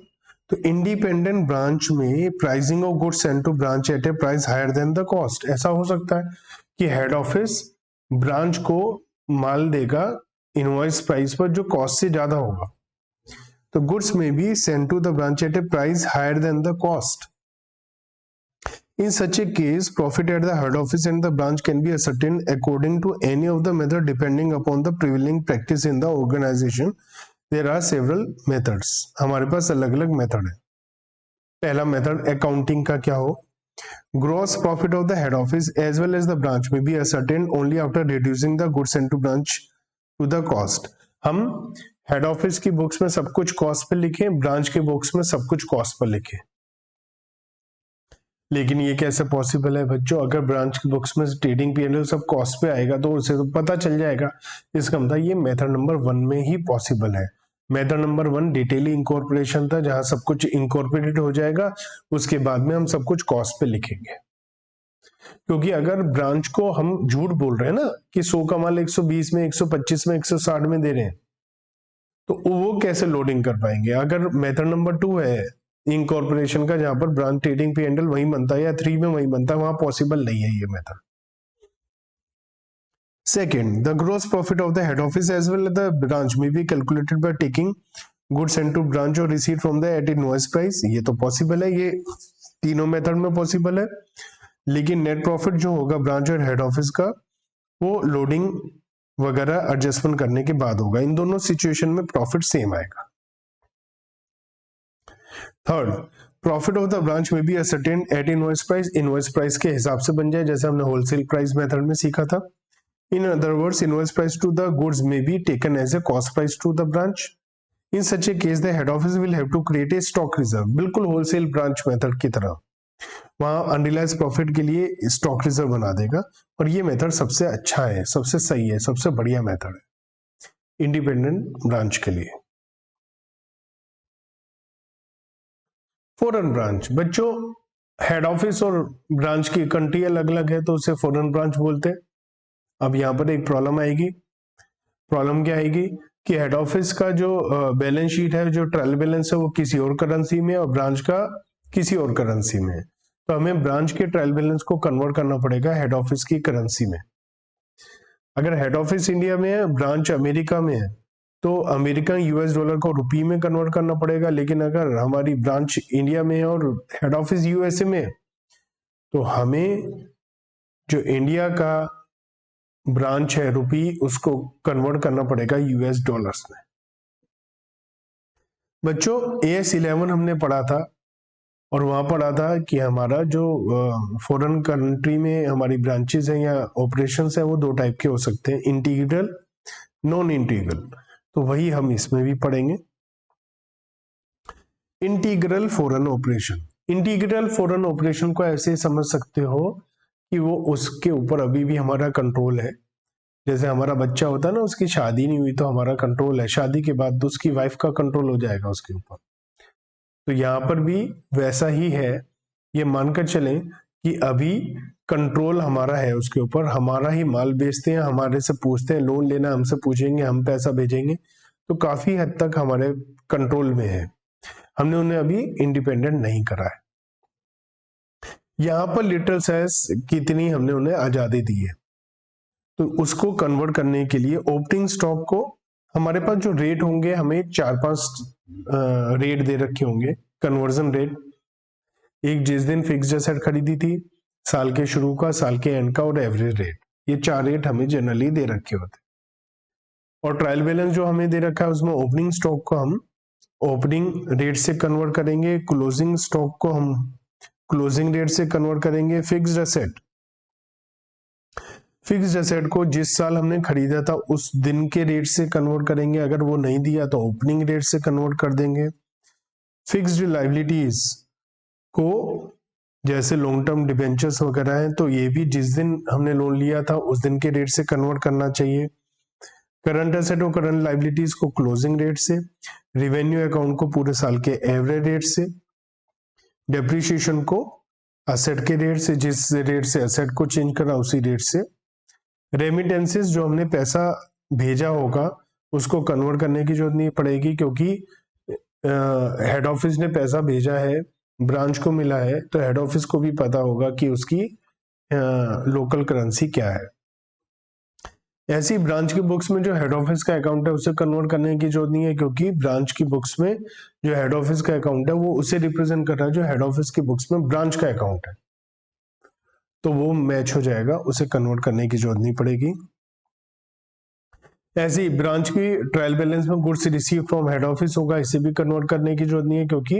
तो इंडिपेंडेंट ब्रांच में pricing of goods sent to branch at a price higher than the cost. ऐसा हो सकता है कि हेड ऑफिस ब्रांच को माल देगा इनवॉइस प्राइस पर जो कॉस्ट से ज्यादा होगा। तो goods may be sent to the branch at a price higher than the cost. In such a case, profit at the head office and the branch can be ascertained according to any of the method depending upon the prevailing practice in the organization. There are several methods. हमारे पास अलग अलग मेथड है। पहला मेथड अकाउंटिंग का क्या हो, gross profit of the head office as well as the branch may be ascertained only after reducing the goods sent to branch to the cost. हम हेड ऑफिस की बुक्स में सब कुछ कॉस्ट पे लिखें, ब्रांच के बुक्स में सब कुछ कॉस्ट पर लिखें। लेकिन ये कैसे पॉसिबल है बच्चों? अगर ब्रांच की बुक्स में ट्रेडिंग पीएनएल सब कॉस्ट पे आएगा तो उसे तो पता चल जाएगा। इसका मतलब ये मेथड नंबर 1 में ही पॉसिबल है। मेथड नंबर 1 डिटेल इंकॉर्पोरेशन था, जहां सब कुछ इंकॉर्पोरेटेड हो जाएगा, उसके बाद में हम सब कुछ कॉस्ट पे लिखेंगे। क्योंकि अगर ब्रांच को हम झूठ बोल रहे हैं ना कि 100 का माल 120 में, 125 में, 160 में दे रहे हैं, तो वो कैसे लोडिंग कर पाएंगे? अगर मेथड नंबर 2 है इनकॉर्पोरेशन का, जहां पर branch trading P and L वहीं बनता है या 3 में वहीं बनता है, वहां पॉसिबल नहीं है ये method. Second, the gross profit of the head office as well the branch may be calculated by taking goods sent to branch और receive from the at invoice price. ये तो पॉसिबल है, ये तीनों मेथड में पॉसिबल है। लेकिन नेट प्रॉफिट जो होगा ब्रांच और हेड ऑफिस का, वो लोडिंग वगैरह एडजस्टमेंट करने के बाद होगा। इन दोनों सिचुएशन में प्रॉफिट सेम आएगा। Third, profit of the branch may be ascertained at invoice price. Invoice price के हिसाब से बन जाए, जैसे हमने होलसेल प्राइस मेथड में सीखा था। In other words, invoice price to the goods may be taken as a cost price to the branch. In such a case the head office will have to create a stock reserve, बिल्कुल होलसेल ब्रांच मेथड की तरह। वहां अनरियलाइज्ड प्रॉफिट के लिए स्टॉक रिजर्व बना देगा। और ये मेथड सबसे अच्छा है, सबसे सही है, सबसे बढ़िया मेथड है इंडिपेंडेंट ब्रांच के लिए। फॉरेन ब्रांच, बच्चों हेड ऑफिस और ब्रांच की कंट्री अलग अलग है तो उसे फॉरेन ब्रांच बोलते हैं। अब यहाँ पर एक प्रॉब्लम आएगी। प्रॉब्लम क्या आएगी कि हेड ऑफिस का जो बैलेंस शीट है, जो ट्रायल बैलेंस है, वो किसी और करेंसी में और ब्रांच का किसी और करेंसी में है। तो हमें ब्रांच के ट्रायल बैलेंस को कन्वर्ट करना पड़ेगा हेड ऑफिस की करेंसी में। अगर हेड ऑफिस इंडिया में है, ब्रांच अमेरिका में है, तो अमेरिकन यूएस डॉलर को रुपये में कन्वर्ट करना पड़ेगा। लेकिन अगर हमारी ब्रांच इंडिया में है और हेड ऑफिस यूएसए में है, तो हमें जो इंडिया का ब्रांच है रुपये, उसको कन्वर्ट करना पड़ेगा यूएस डॉलर्स में। बच्चों AS 11 हमने पढ़ा था और वहां पढ़ा था कि हमारा जो फॉरेन कंट्री में हमारी ब्रांचेस हैं या ऑपरेशंस हैं, वो दो टाइप के हो सकते हैं, इंटीग्रल, नॉन इंटीग्रल। तो वही हम इसमें भी पढ़ेंगे। Integral foreign operation, integral foreign operation को ऐसे समझ सकते हो कि वो उसके ऊपर अभी भी हमारा कंट्रोल है। जैसे हमारा बच्चा होता है ना, उसकी शादी नहीं हुई तो हमारा कंट्रोल है, शादी के बाद तो उसकी वाइफ का कंट्रोल हो जाएगा उसके ऊपर। तो यहाँ पर भी वैसा ही है। ये मानकर चलें कि अभी कंट्रोल हमारा है उसके ऊपर, हमारा ही माल बेचते हैं, हमारे से पूछते हैं, लोन लेना हमसे पूछेंगे, हम पैसा भेजेंगे, तो काफी हद तक हमारे कंट्रोल में है। हमने उन्हें अभी इंडिपेंडेंट नहीं करा है। यहाँ पर लिटरल सेल्स कितनी हमने उन्हें आजादी दी है, तो उसको कन्वर्ट करने के लिए ओपनिंग स्टॉक को हमारे पास जो रेट होंगे, हमें 4-5 रेट दे रखे होंगे, कन्वर्जन रेट। एक जिस दिन फिक्स्ड एसेट खरीदी थी, साल के शुरू का, साल के एंड का और एवरेज रेट, ये 4 रेट हमें जनरली दे रखे होते। और ट्रायल बैलेंस जो हमें दे रखा है, उसमें ओपनिंग स्टॉक को हम ओपनिंग रेट से कन्वर्ट करेंगे, क्लोजिंग स्टॉक को हम क्लोजिंग रेट से कन्वर्ट करेंगे। फिक्स्ड एसेट को जिस साल हमने खरीदा था उस दिन के रेट से कन्वर्ट करेंगे, अगर वो नहीं दिया तो ओपनिंग रेट से कन्वर्ट कर देंगे। फिक्स्ड लायबिलिटीज को, जैसे लॉन्ग टर्म डिबेंचर्स वगैरह हैं, तो ये भी जिस दिन हमने लोन लिया था उस दिन के रेट से कन्वर्ट करना चाहिए। करंट एसेट और करंट लायबिलिटीज को क्लोजिंग रेट से, रिवेन्यू अकाउंट को पूरे साल के एवरेज रेट से, डेप्रिसिएशन को एसेट के रेट से, जिस रेट से एसेट को चेंज करा उसी रेट से, रेमिटेंसेस जो हमने पैसा भेजा होगा उसको कन्वर्ट करने की जरूरत नहीं पड़ेगी, क्योंकि हेड ऑफिस ने पैसा भेजा है, ब्रांच को मिला है, तो हेड ऑफिस को भी पता होगा कि उसकी लोकल करेंसी क्या है। ऐसी ब्रांच की बुक्स में जो हेड ऑफिस का अकाउंट है उसे कन्वर्ट करने की जरूरत नहीं है, क्योंकि ब्रांच की बुक्स में जो हेड ऑफिस का अकाउंट है वो उसे रिप्रेजेंट कर रहा है जो हेड ऑफिस की बुक्स में ब्रांच का अकाउंट है, तो वो मैच हो जाएगा, उसे कन्वर्ट करने की जरूरत नहीं पड़ेगी। ऐसे ही ब्रांच की ट्रायल बैलेंस में goods receive from head office होगा, इसे भी कन्वर्ट करने की जरूरत नहीं है, क्योंकि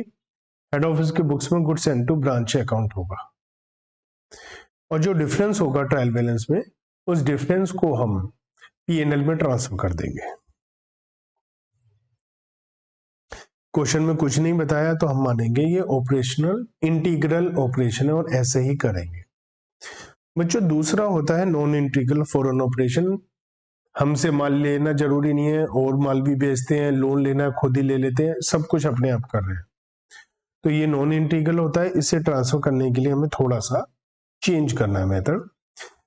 हेड ऑफिस के बुक्स में goods send to branch account होगा। और जो डिफरेंस होगा ट्रायल बैलेंस में, उस डिफरेंस को हम P&L में ट्रांसफर कर देंगे। क्वेश्चन में कुछ नहीं बताया तो हम मानेंगे ये ऑपरेशनल इंटीग्रल ऑपरेशन है और ऐसे ही करेंगे। बच्चों दूसरा होता है नॉन इंटीग्रल फॉरेन ऑपरेशन। हमसे माल लेना जरूरी नहीं है, और माल भी बेचते हैं, लोन लेना खुद ही ले लेते हैं, सब कुछ अपने आप कर रहे हैं, तो ये नॉन इंटीग्रल होता है। इसे ट्रांसफर करने के लिए हमें थोड़ा सा चेंज करना है मेथड।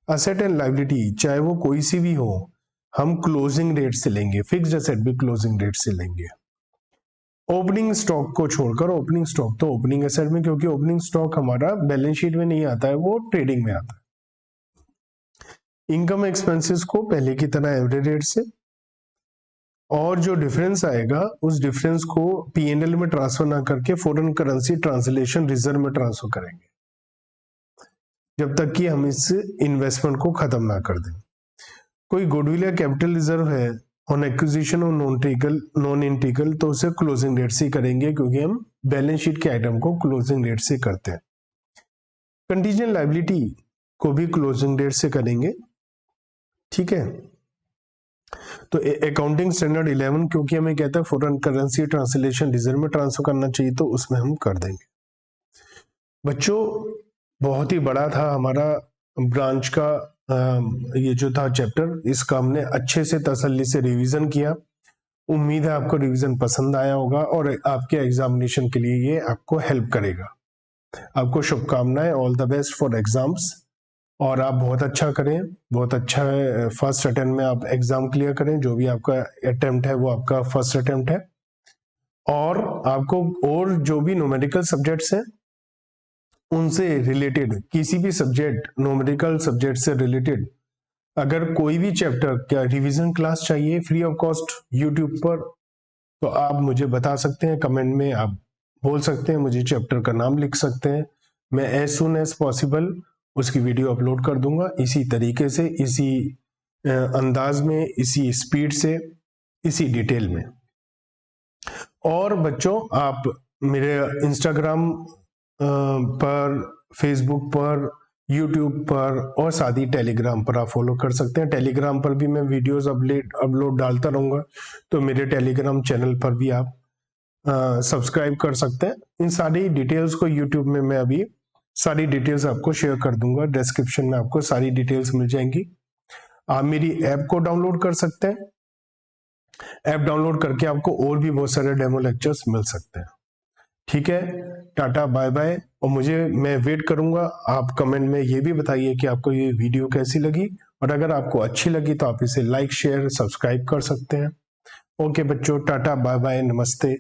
असेट एंड लायबिलिटी चाहे वो कोई सी भी हो, हम क्लोजिंग रेट से लेंगे, फिक्स्ड असेट भी क्लोजिंग रेट से लेंगे। ओपनिंग स्टॉक को छोड़कर, ओपनिंग स्टॉक तो ओपनिंग एसेट में, क्योंकि ओपनिंग स्टॉक हमारा बैलेंस शीट में नहीं आता है, वो ट्रेडिंग में आता है। इनकम एक्सपेंसेस को पहले की तरह एवरेज रेट से, और जो डिफरेंस आएगा उस डिफरेंस को P&L में ट्रांसफर ना करके फॉरेन करेंसी ट्रांसलेशन रिजर्व में ट्रांसफर करेंगे, जब तक कि हम इस इन्वेस्टमेंट को खत्म ना कर दें। कोई गुडविल या कैपिटल रिजर्व है ऑन एक्विजिशन और नॉन इंटीग्रल, तो उसे क्लोजिंग रेट से करेंगे, क्योंकि हम बैलेंस शीट के आइटम को क्लोजिंग रेट से करते हैं। कंटीजेंट लायबिलिटी को भी क्लोजिंग रेट से करेंगे, ठीक है। तो अकाउंटिंग स्टैंडर्ड 11 क्योंकि हमें कहता है फॉरेन करेंसी ट्रांसलेशन रिजर्व में ट्रांसफर करना चाहिए, तो उसमें हम कर देंगे। बच्चों बहुत ही बड़ा था हमारा ब्रांच का ये जो था चैप्टर, इसका हमने अच्छे से तसल्ली से रिवीजन किया। उम्मीद है आपको रिवीजन पसंद आया होगा और आपके एग्जामिनेशन के लिए ये आपको हेल्प करेगा। आपको शुभकामनाएं, all the best for exams, और आप बहुत अच्छा करें, बहुत अच्छा है। फर्स्ट अटेम्प्ट में आप एग्जाम क्लियर करें, जो भी आपका अटेम्प्ट है वो आपका फर्स्ट अटेम्प्ट है। और आपको और जो भी न्यूमेरिकल सब्जेक्ट्स हैं उनसे रिलेटेड, किसी भी सब्जेक्ट न्यूमेरिकल सब्जेक्ट से रिलेटेड अगर कोई भी चैप्टर क्या रिवीजन क्लास चाहिए फ्री ऑफ कॉस्ट यूट्यूब पर, तो आप मुझे बता सकते हैं, कमेंट में आप बोल सकते हैं, मुझे चैप्टर का नाम लिख सकते हैं, मैं एज सुन एज पॉसिबल उसकी वीडियो अपलोड कर दूंगा, इसी तरीके से, इसी अंदाज में, इसी स्पीड से, इसी डिटेल में। और बच्चों आप मेरे इंस्टाग्राम पर, फेसबुक पर, यूट्यूब पर और साथ ही टेलीग्राम पर आप फॉलो कर सकते हैं। टेलीग्राम पर भी मैं वीडियोस अपलोड डालता रहूंगा, तो मेरे टेलीग्राम चैनल पर भी आप सब्सक्राइब कर सकते हैं। इन सारी डिटेल्स को यूट्यूब में मैं अभी सारी डिटेल्स आपको शेयर कर दूंगा, डिस्क्रिप्शन में आपको सारी डिटेल्स मिल जाएंगी। आप मेरी ऐप को डाउनलोड कर सकते हैं, ऐप डाउनलोड करके आपको और भी बहुत सारे डेमो लेक्चर्स मिल सकते हैं। ठीक है, टाटा बाय बाय। और मैं वेट करूंगा, आप कमेंट में ये भी बताइए कि आपको ये वीडियो कैसी लगी, और अगर आपको अच्छी लगी तो आप इसे लाइक शेयर सब्सक्राइब कर सकते हैं। ओके बच्चों, टाटा बाय बाय, नमस्ते।